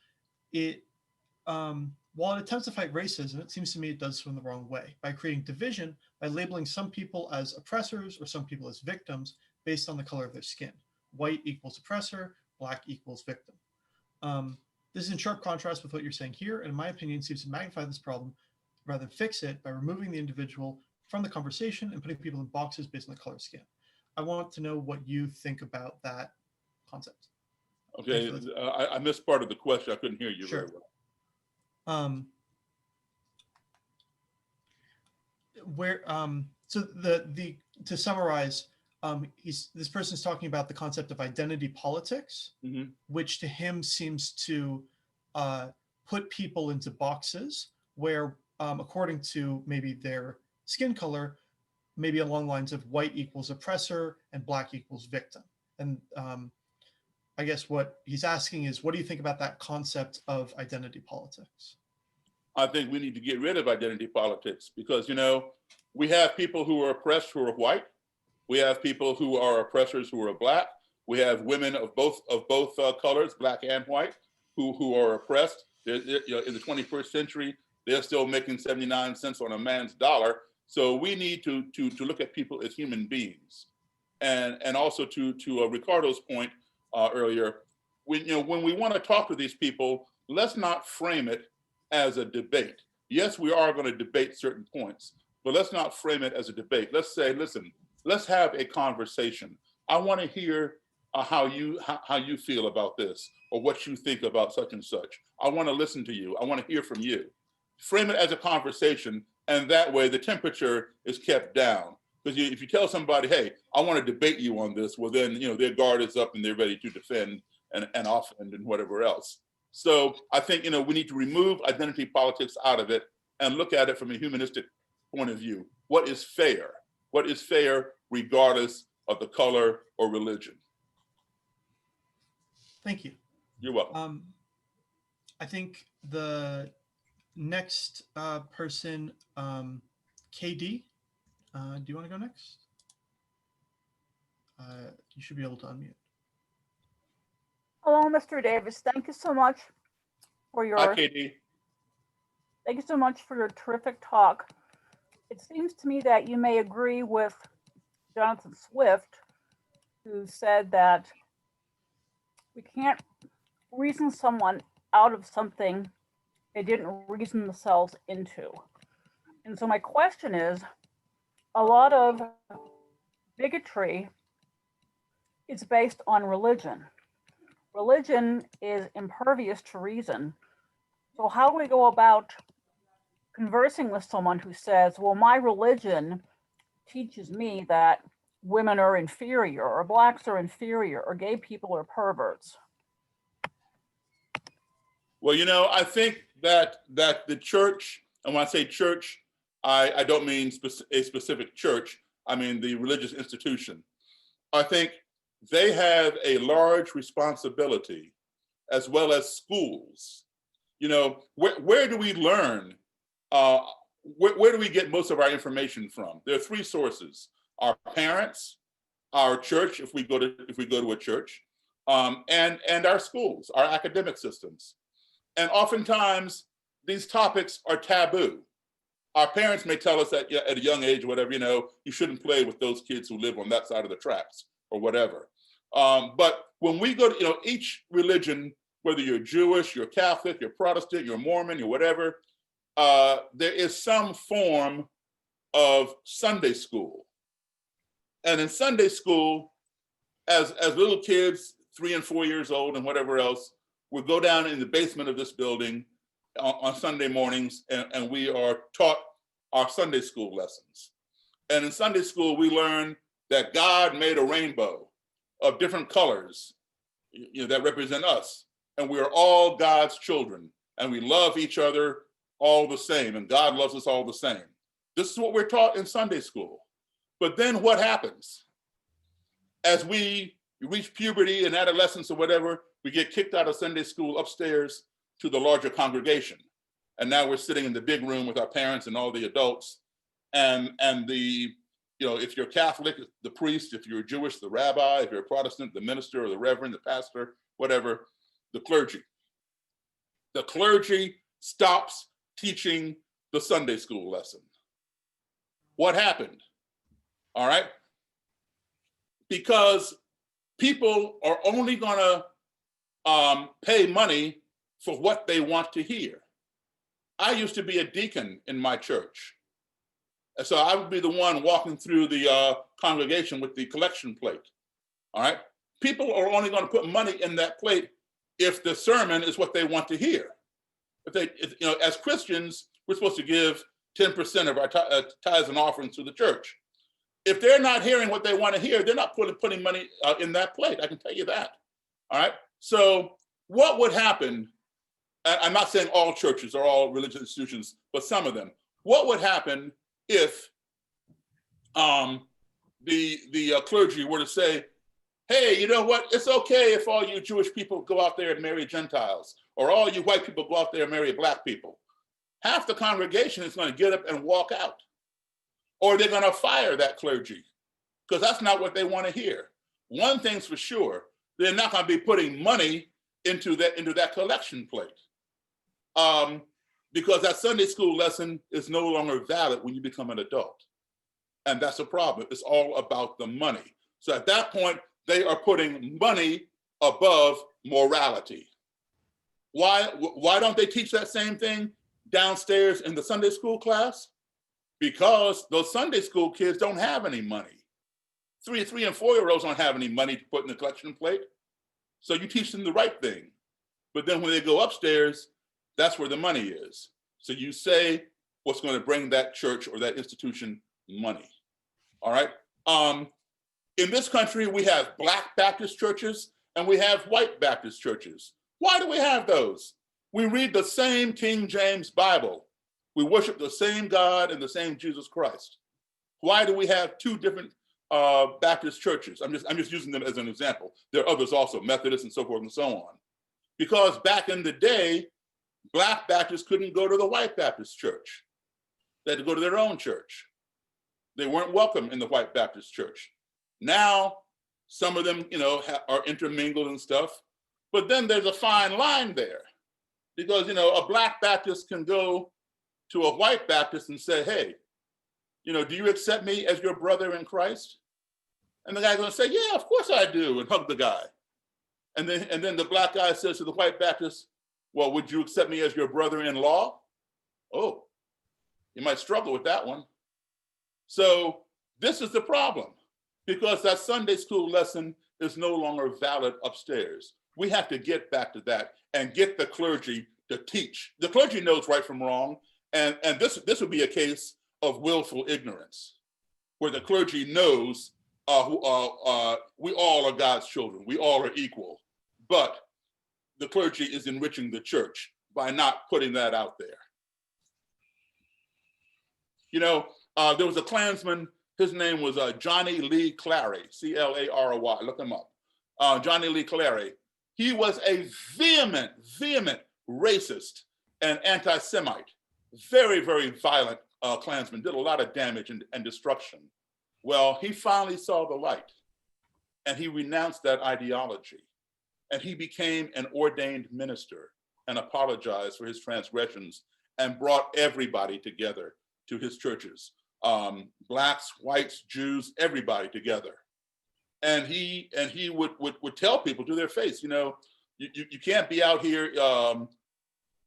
while it attempts to fight racism, it seems to me it does so in the wrong way, by creating division, by labeling some people as oppressors or some people as victims based on the color of their skin. White equals oppressor, black equals victim. This is in sharp contrast with what you're saying here, and in my opinion, seems to magnify this problem rather than fix it by removing the individual from the conversation and putting people in boxes based on the color of skin. I want to know what you think about that concept. Okay, I missed part of the question. I couldn't hear you very well. where so the to summarize, this person's talking about the concept of identity politics, which to him seems to put people into boxes where, according to maybe their skin color, maybe along the lines of white equals oppressor and black equals victim. And I guess what he's asking is, what do you think about that concept of identity politics? I think we need to get rid of identity politics because, you know, we have people who are oppressed who are white. We have people who are oppressors who are black. We have women of both colors, black and white, who are oppressed. You know, in the 21st century, they're still making 79 cents on a man's dollar. So we need to look at people as human beings, and also to Ricardo's point earlier, when we want to talk to these people, let's not frame it as a debate. Yes, we are going to debate certain points, but let's not frame it as a debate. Let's say, listen, let's have a conversation. I want to hear how you feel about this, or what you think about such and such. I want to listen to you. I want to hear from you. Frame it as a conversation, and that way the temperature is kept down. Because if you tell somebody, hey, I want to debate you on this, well then, you know, their guard is up and they're ready to defend and offend and whatever else. So I think, you know, we need to remove identity politics out of it and look at it from a humanistic point of view. What is fair? What is fair regardless of the color or religion? Thank you. You're welcome. I think the next person, KD, do you want to go next? You should be able to unmute. Hello, Mr. Davis. Thank you so much for your. Hi, KD. Thank you so much for your terrific talk. It seems to me that you may agree with Jonathan Swift, who said that we can't reason someone out of something they didn't reason themselves into. And so my question is, a lot of bigotry is based on religion. Religion is impervious to reason. So how do we go about conversing with someone who says, well, my religion teaches me that women are inferior, or blacks are inferior, or gay people are perverts? Well, you know, I think that the church, and when I say church, I don't mean a specific church, I mean the religious institution. I think they have a large responsibility, as well as schools. You know, where do we learn? Where do we get most of our information from? There are three sources: our parents, our church, if we go to a church, and our schools, our academic systems. And oftentimes these topics are taboo. Our parents may tell us that at a young age or whatever, you know, you shouldn't play with those kids who live on that side of the tracks or whatever. But when we go to, you know, each religion, whether you're Jewish, you're Catholic, you're Protestant, you're Mormon, you're whatever, there is some form of Sunday school. And in Sunday school, as little kids, 3 and 4 years old and whatever else, we'll go down in the basement of this building on Sunday mornings, and we are taught our Sunday school lessons. And in Sunday school, we learn that God made a rainbow of different colors, you know, that represent us. And we are all God's children, and we love each other all the same, and God loves us all the same. This is what we're taught in Sunday school. But then what happens? As we reach puberty and adolescence or whatever, we get kicked out of Sunday school upstairs to the larger congregation. And now we're sitting in the big room with our parents and all the adults. And the, you know, if you're Catholic, the priest; if you're Jewish, the rabbi; if you're a Protestant, the minister or the reverend, the pastor, whatever, the clergy. The clergy stops teaching the Sunday school lesson. What happened? All right. Because people are only gonna pay money for what they want to hear. I used to be a deacon in my church. And so I would be the one walking through the congregation with the collection plate. All right. People are only going to put money in that plate if the sermon is what they want to hear. If you know, as Christians, we're supposed to give 10% of our tithes and offerings to the church. If they're not hearing what they want to hear, they're not putting money in that plate. I can tell you that. All right. So what would happen? I'm not saying all churches or all religious institutions, but some of them. What would happen if the clergy were to say, hey, you know what? It's okay if all you Jewish people go out there and marry Gentiles, or all you white people go out there and marry Black people. Half the congregation is going to get up and walk out, or they're going to fire that clergy because that's not what they want to hear. One thing's for sure, they're not going to be putting money into that collection plate, because that Sunday school lesson is no longer valid when you become an adult. And that's a problem. It's all about the money. So at that point, they are putting money above morality. Why don't they teach that same thing downstairs in the Sunday school class? Because those Sunday school kids don't have any money. 3 and 4-year-olds don't have any money to put in the collection plate. So you teach them the right thing. But then when they go upstairs, that's where the money is. So you say what's going to bring that church or that institution money. All right. In this country, we have Black Baptist churches and we have white Baptist churches. Why do we have those? We read the same King James Bible. We worship the same God and the same Jesus Christ. Why do we have two different Baptist churches? I'm just using them as an example. There are others also, Methodists and so forth and so on. Because back in the day, Black Baptists couldn't go to the white Baptist church. They had to go to their own church. They weren't welcome in the white Baptist church. Now, some of them, are intermingled and stuff, but then there's a fine line there because, a Black Baptist can go to a white Baptist and say, hey, do you accept me as your brother in Christ? And the guy's gonna say, yeah, of course I do, and hug the guy. And then the Black guy says to the white Baptist, well, would you accept me as your brother-in-law? Oh, you might struggle with that one. So this is the problem, because that Sunday school lesson is no longer valid upstairs. We have to get back to that and get the clergy to teach. The clergy knows right from wrong, and this would be a case of willful ignorance, where the clergy knows we all are God's children, we all are equal, but the clergy is enriching the church by not putting that out there. There was a Klansman, his name was Johnny Lee Clary, C-L-A-R-Y, look him up. Johnny Lee Clary. He was a vehement racist and anti-Semite, very, very violent Klansman, did a lot of damage and destruction. Well, he finally saw the light and he renounced that ideology and he became an ordained minister and apologized for his transgressions and brought everybody together to his churches. Blacks, whites, Jews, everybody together. And he would tell people to their face, you can't be out here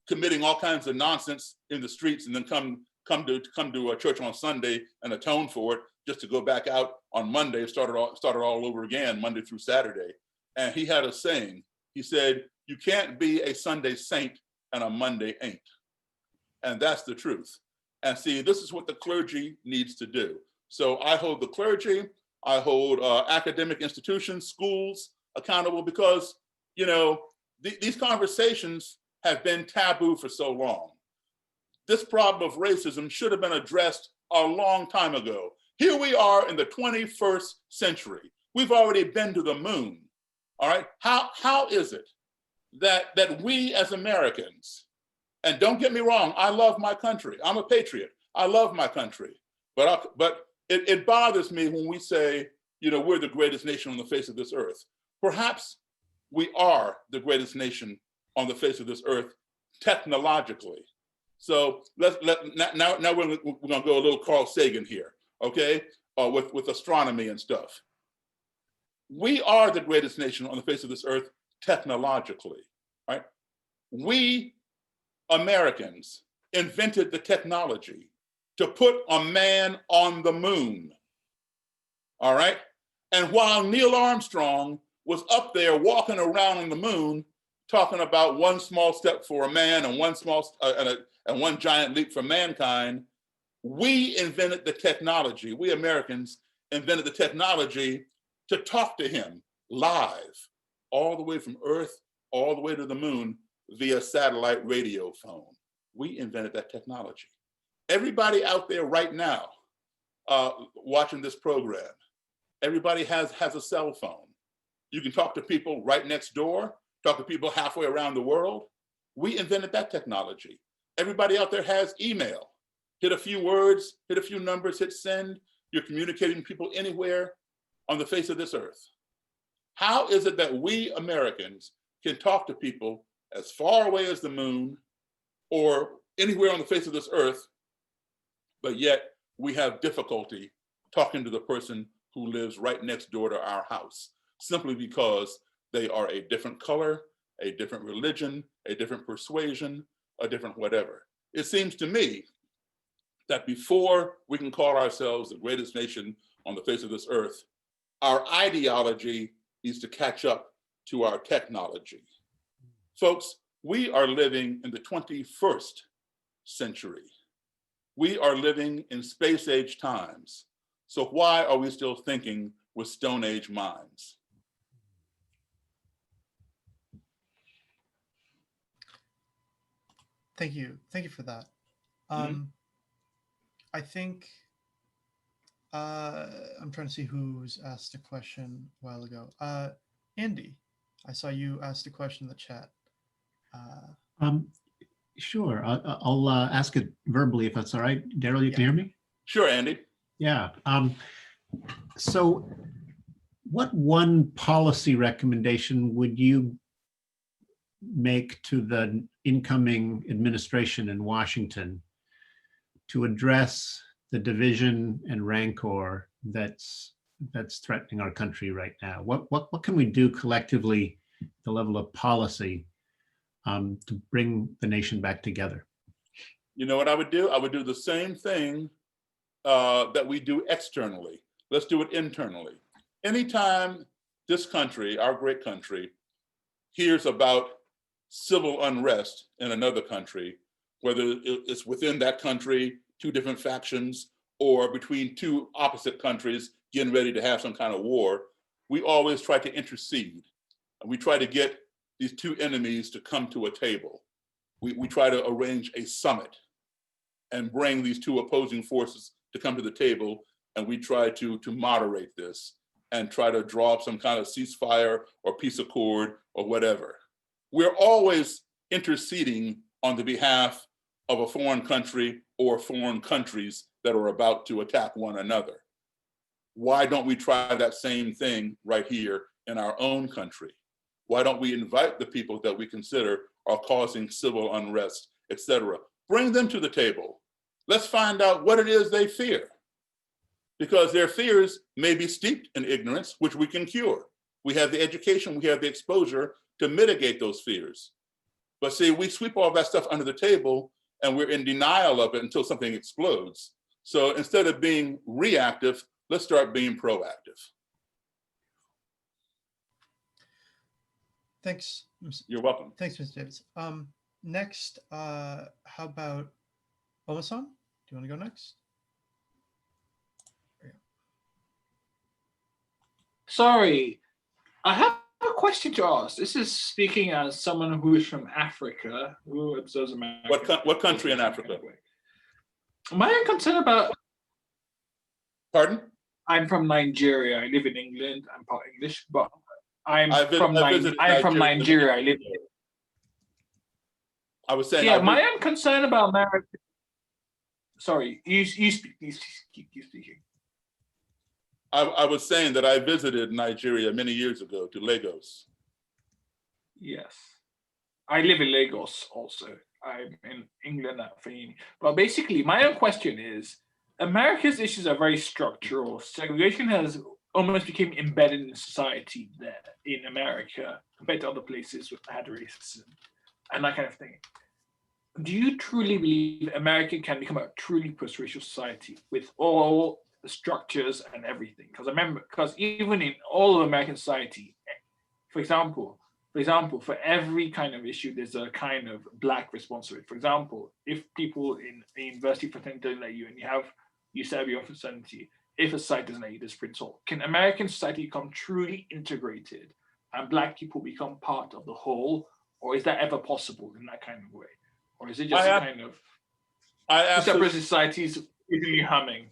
committing all kinds of nonsense in the streets and then come to a church on Sunday and atone for it, just to go back out on Monday and start it all over again, Monday through Saturday. And he had a saying. He said, you can't be a Sunday saint and a Monday ain't. And that's the truth. And see, this is what the clergy needs to do. So I hold the clergy, I hold academic institutions, schools accountable, because, these conversations have been taboo for so long. This problem of racism should have been addressed a long time ago. Here we are in the 21st century. We've already been to the moon, all right? How is it that we as Americans, and don't get me wrong, I love my country. I'm a patriot. I love my country. But it bothers me when we say, we're the greatest nation on the face of this earth. Perhaps we are the greatest nation on the face of this earth technologically. So now we're gonna go a little Carl Sagan here, okay? With astronomy and stuff. We are the greatest nation on the face of this earth technologically, right? We Americans invented the technology to put a man on the moon, all right? And while Neil Armstrong was up there walking around on the moon, talking about one small step for a man and one giant leap for mankind, We invented the technology. We Americans invented the technology to talk to him live, all the way from Earth, all the way to the moon via satellite radio phone. We invented that technology. Everybody out there right now watching this program, everybody has a cell phone. You can talk to people right next door, talk to people halfway around the world. We invented that technology. Everybody out there has email. Hit a few words, hit a few numbers, hit send. You're communicating with people anywhere on the face of this earth. How is it that we Americans can talk to people as far away as the moon or anywhere on the face of this earth, but yet we have difficulty talking to the person who lives right next door to our house, simply because they are a different color, a different religion, a different persuasion, a different whatever? It seems to me that before we can call ourselves the greatest nation on the face of this earth, our ideology needs to catch up to our technology. Folks, we are living in the 21st century. We are living in space age times. So why are we still thinking with Stone Age minds? Thank you for that. I think I'm trying to see who's asked a question a while ago. Andy, I saw you asked a question in the chat. Sure, I'll ask it verbally if that's all right. Daryl, you can hear me? Sure, Andy. Yeah. So what one policy recommendation would you make to the incoming administration in Washington to address the division and rancor that's threatening our country right now? What can we do collectively at the level of policy to bring the nation back together? You know what I would do? I would do the same thing that we do externally. Let's do it internally. Anytime this country, our great country, hears about civil unrest in another country, whether it's within that country, two different factions, or between two opposite countries getting ready to have some kind of war, we always try to intercede. And we try to get these two enemies to come to a table. We try to arrange a summit and bring these two opposing forces to come to the table, and we try to moderate this and try to draw up some kind of ceasefire or peace accord or whatever. We're always interceding on the behalf of a foreign country or foreign countries that are about to attack one another. Why don't we try that same thing right here in our own country? Why don't we invite the people that we consider are causing civil unrest, etc.? Bring them to the table. Let's find out what it is they fear, because their fears may be steeped in ignorance, which we can cure. We have the education, we have the exposure to mitigate those fears. But see, we sweep all that stuff under the table and we're in denial of it until something explodes. So instead of being reactive, let's start being proactive. Thanks. You're welcome. Thanks, Mr. Davis. Next, how about Omasan? Do you want to go next? Sorry, I have a question to ask. This is speaking as someone who is from Africa, who observes America. What country in Africa? Am I concerned about? Pardon? I'm from Nigeria. I live in England. I'm part English, but I'm from Nigeria. I live here. I was saying. Yeah, my own concern about America. Sorry, you speak. Please keep speaking. I was saying that I visited Nigeria many years ago to Lagos. Yes, I live in Lagos also. I'm in England at Fini. But basically, my own question is, America's issues are very structural. Segregation has almost become embedded in society there in America compared to other places with had racism and that kind of thing. Do you truly believe America can become a truly post-racial society with all the structures and everything? Because even in all of American society, for example, For example, for every kind of issue, there's a kind of Black response to it. For example, if people in a university fraternity don't let you, and you serve your fraternity, if a society doesn't let you, there's principle. Can American society become truly integrated and Black people become part of the whole, or is that ever possible in that kind of way? Or is it just a kind of separate societies really humming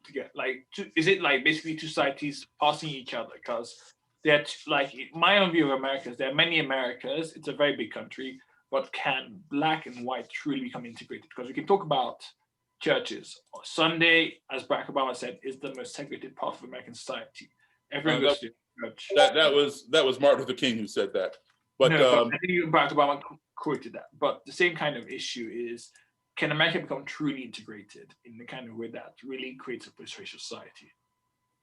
together? Like, is it like basically two societies passing each other? Because they're like, my own view of America is there are many Americas. It's a very big country, but can Black and white truly become integrated? Because we can talk about churches. Sunday, as Barack Obama said, is the most segregated part of American society. Everyone goes to church. That was Martin Luther King who said that. But, no, but I think Barack Obama quoted that. But the same kind of issue is, can America become truly integrated in the kind of way that really creates a post-racial society?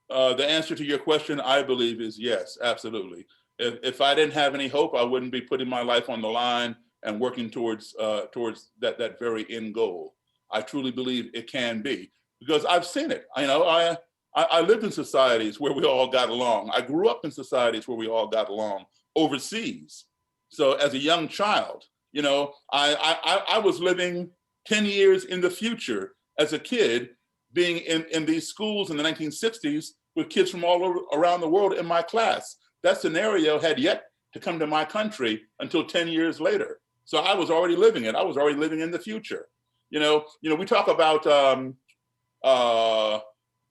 The answer to your question, I believe, is yes, absolutely. If I didn't have any hope, I wouldn't be putting my life on the line and working towards that very end goal. I truly believe it can be, because I've seen it. I lived in societies where we all got along. I grew up in societies where we all got along overseas. So as a young child, I was living 10 years in the future as a kid, being in these schools in the 1960s with kids from all over around the world in my class. That scenario had yet to come to my country until 10 years later. So I was already living it. I was already living in the future. We talk about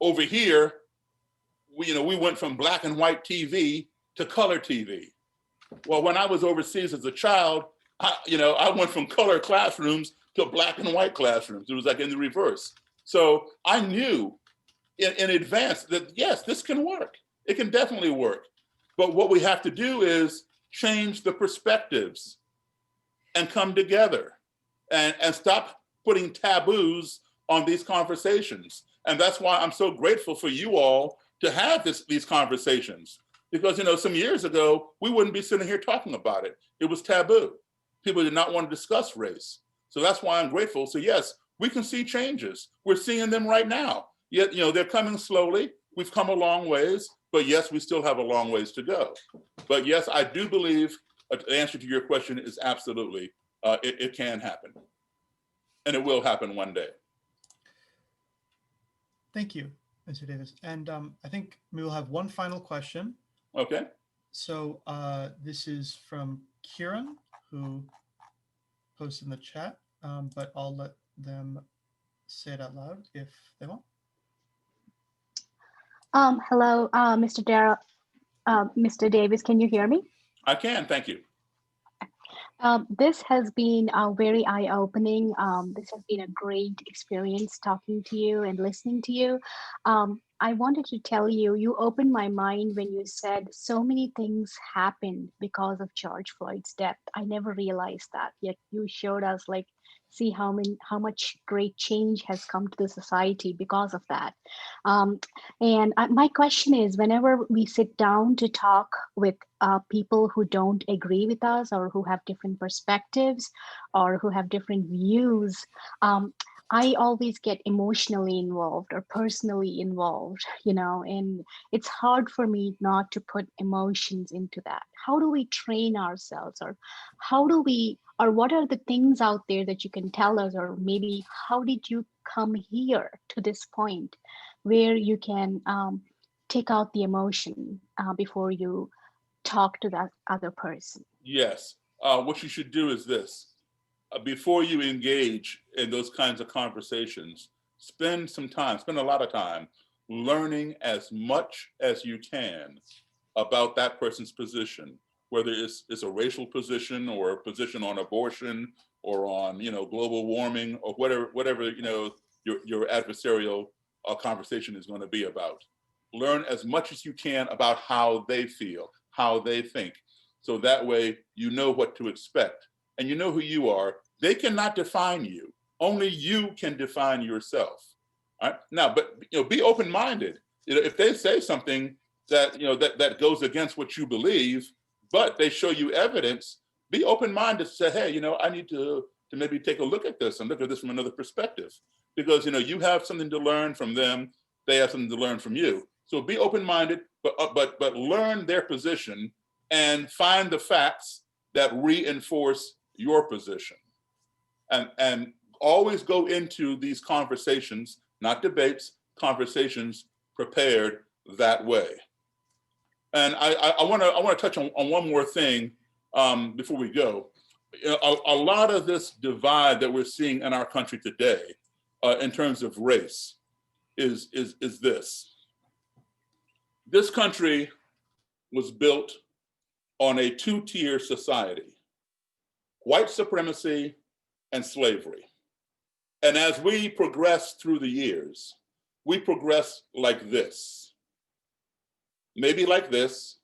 over here, we went from black and white TV to color TV. Well, when I was overseas as a child, I went from color classrooms to black and white classrooms. It was like in the reverse. So I knew in advance that, yes, this can work. It can definitely work. But what we have to do is change the perspectives and come together and stop putting taboos on these conversations. And that's why I'm so grateful for you all to have these conversations. Because, some years ago, we wouldn't be sitting here talking about it. It was taboo. People did not want to discuss race. So that's why I'm grateful. So yes, we can see changes. We're seeing them right now. Yet, they're coming slowly. We've come a long ways, but yes, we still have a long ways to go. But yes, I do believe the answer to your question is absolutely, it can happen. And it will happen one day. Thank you, Mr. Davis. And I think we will have one final question. Okay. So this is from Kieran, who posted in the chat, but I'll let them say it out loud if they want. Hello, Mr. Daryl, Mr. Davis, can you hear me? I can, thank you. This has been very eye-opening. This has been a great experience talking to you and listening to you. I wanted to tell you, you opened my mind when you said so many things happened because of George Floyd's death. I never realized that, yet you showed us see how much great change has come to the society because of that. My question is, whenever we sit down to talk with people who don't agree with us or who have different perspectives or who have different views, I always get emotionally involved or personally involved, and it's hard for me not to put emotions into that. How do we train ourselves, or what are the things out there that you can tell us, or maybe how did you come here to this point where you can take out the emotion before you talk to that other person? Yes, what you should do is this. Before you engage in those kinds of conversations, spend a lot of time learning as much as you can about that person's position, whether it's a racial position or a position on abortion or on global warming or whatever your adversarial conversation is going to be about. Learn as much as you can about how they feel, how they think, so that way you know what to expect and you know who you are. They cannot define you. Only you can define yourself. All right? Now, but be open-minded. If they say something that that goes against what you believe, but they show you evidence, be open-minded to say, hey, I need to maybe take a look at this and look at this from another perspective, because you have something to learn from them. They have something to learn from you. So be open-minded, but learn their position and find the facts that reinforce your position. And always go into these conversations, not debates, conversations prepared that way. And I want to touch on one more thing before we go. A lot of this divide that we're seeing in our country today in terms of race is this. This country was built on a two-tier society, white supremacy and slavery. And as we progress through the years, we progress like this. Maybe like this,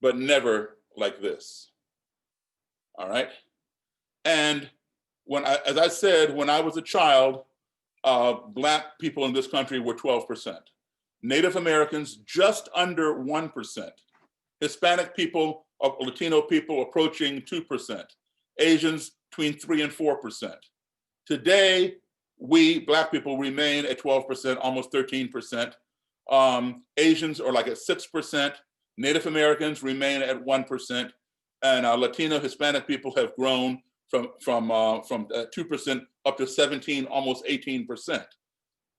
but never like this. All right? And as I said, when I was a child, Black people in this country were 12%. Native Americans, just under 1%. Hispanic people, Latino people approaching 2%. Asians between 3 and 4%. Today, we Black people remain at 12%, almost 13%. Asians are like at 6%. Native Americans remain at 1%. And Latino, Hispanic people have grown from 2% up to 17, almost 18%.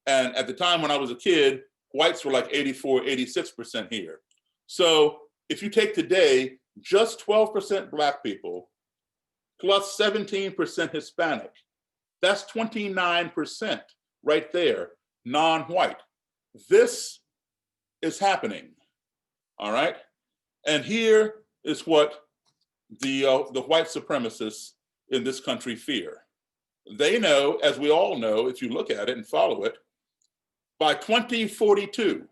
And at the time when I was a kid, whites were like 84, 86% here. So if you take today, just 12% Black people plus 17% Hispanic, that's 29% right there, non-white. This is happening, all right? And here is what the white supremacists in this country fear. They know, as we all know, if you look at it and follow it, by 2042,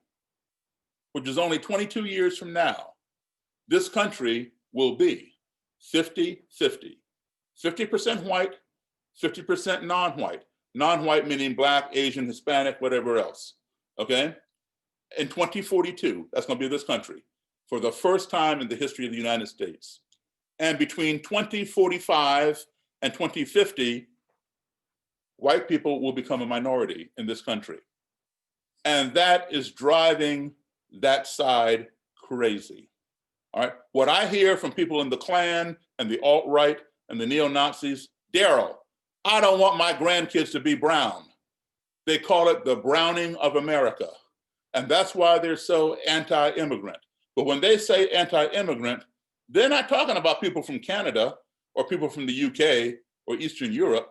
which is only 22 years from now, this country will be 50-50. 50% white, 50% non-white. Non-white meaning Black, Asian, Hispanic, whatever else, okay? In 2042, that's gonna be this country for the first time in the history of the United States. And between 2045 and 2050, white people will become a minority in this country. And that is driving that side crazy, all right? What I hear from people in the Klan and the alt-right and the neo-Nazis, Daryl, I don't want my grandkids to be brown. They call it the browning of America. And that's why they're so anti-immigrant. But when they say anti-immigrant, they're not talking about people from Canada or people from the UK or Eastern Europe.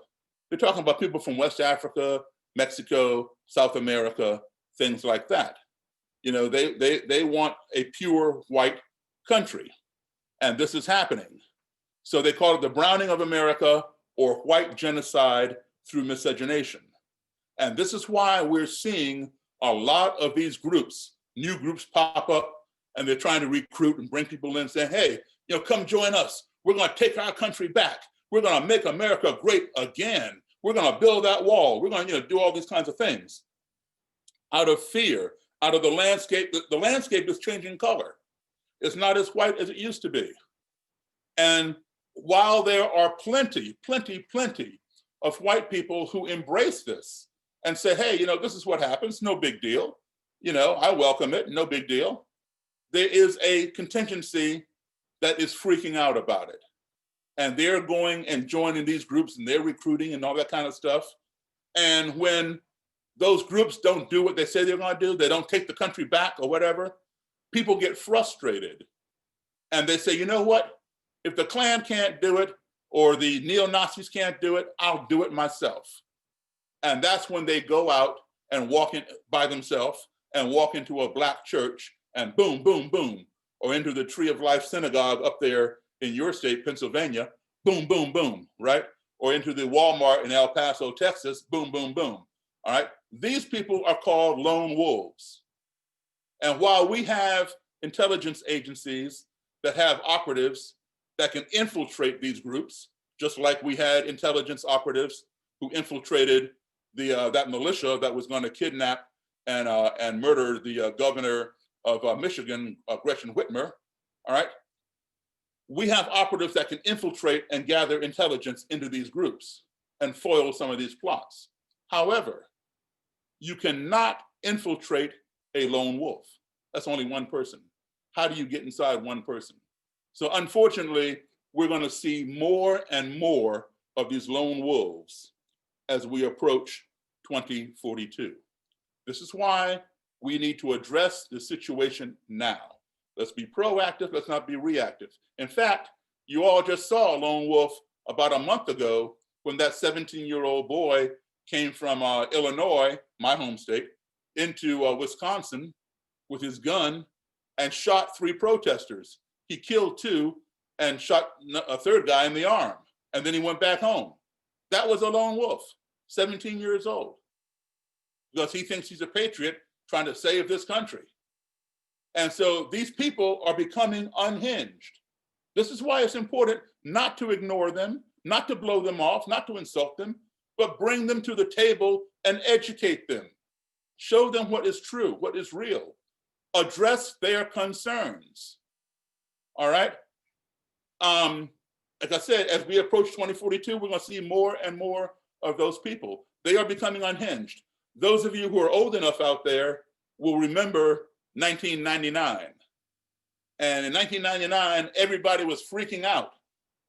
They're talking about people from West Africa, Mexico, South America, things like that. You know, they want a pure white country. And this is happening. So they call it the browning of America or white genocide through miscegenation. And this is why we're seeing a lot of these groups, new groups pop up, and they're trying to recruit and bring people in saying, hey, you know, come join us. We're gonna take our country back. We're gonna make America great again. We're gonna build that wall. We're gonna, do all these kinds of things. Out of fear, out of the landscape is changing color. It's not as white as it used to be. And while there are plenty of white people who embrace this and say, hey, this is what happens, no big deal. I welcome it, no big deal. There is a contingency that is freaking out about it. And they're going and joining these groups and they're recruiting and all that kind of stuff. And when those groups don't do what they say they're gonna do, they don't take the country back or whatever, people get frustrated. And they say, you know what? If the Klan can't do it or the neo-Nazis can't do it, I'll do it myself. And that's when they go out and walk in by themselves and walk into a Black church and boom, boom, boom, or into the Tree of Life Synagogue up there in your state, Pennsylvania, boom, boom, boom, right? Or into the Walmart in El Paso, Texas, boom, boom, boom, all right? These people are called lone wolves. And while we have intelligence agencies that have operatives that can infiltrate these groups, just like we had intelligence operatives who infiltrated that militia that was going to kidnap and murder the governor of Michigan, Gretchen Whitmer, all right? We have operatives that can infiltrate and gather intelligence into these groups and foil some of these plots. However, you cannot infiltrate a lone wolf. That's only one person. how do you get inside one person? So unfortunately, we're going to see more and more of these lone wolves as we approach 2042. This is why we need to address the situation now. Let's be proactive, let's not be reactive. In fact, you all just saw a lone wolf about a month ago when that 17-year-old boy came from Illinois, my home state, into Wisconsin with his gun and shot 3 protesters. He killed 2 and shot a 3rd guy in the arm. And then he went back home. That was a lone wolf, 17 years old, because he thinks he's a patriot trying to save this country. And so these people are becoming unhinged. This is why it's important not to ignore them, not to blow them off, not to insult them, but bring them to the table and educate them. Show them what is true, what is real. Address their concerns. All right? Like I said, as we approach 2042, we're going to see more and more of those people. They are becoming unhinged. Those of you who are old enough out there will remember 1999. And in 1999, everybody was freaking out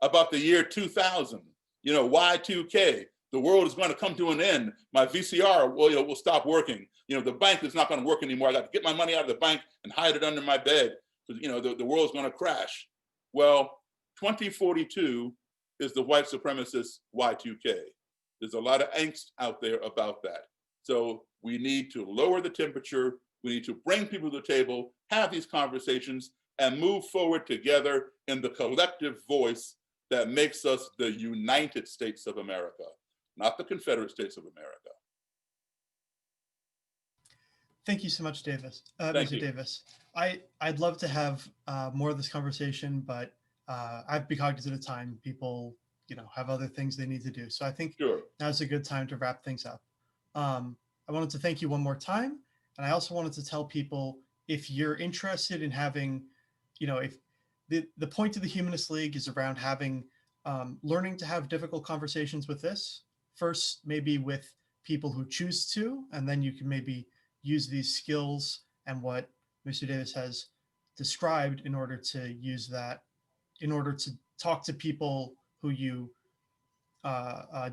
about the year 2000. You know, Y2K, the world is going to come to an end. My VCR will stop working. You know, the bank is not going to work anymore. I got to get my money out of the bank and hide it under my bed because, you know, the world's going to crash. Well, 2042 is the white supremacist Y2K. There's a lot of angst out there about that. So we need to lower the temperature. We need to bring people to the table, have these conversations, and move forward together in the collective voice that makes us the United States of America, not the Confederate States of America. Thank you so much, Davis. Mr. Davis. I'd love to have more of this conversation, but I have to be cognizant of time. People, you know, have other things they need to do. So I think now's a good time to wrap things up. I wanted to thank you one more time. And I also wanted to tell people, if you're interested in having, you know, if the point of the Humanist League is around having, learning to have difficult conversations with this, first maybe with people who choose to, and then you can maybe use these skills and what Mr. Davis has described in order to use that, in order to talk to people who you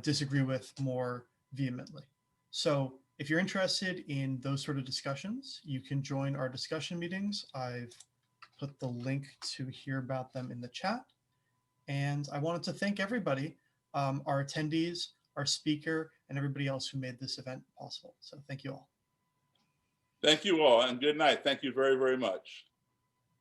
disagree with more vehemently. So if you're interested in those sort of discussions, you can join our discussion meetings. I've put the link to hear about them in the chat. And I wanted to thank everybody, our attendees, our speaker, and everybody else who made this event possible. So thank you all. Thank you all, and good night. Thank you very, very much.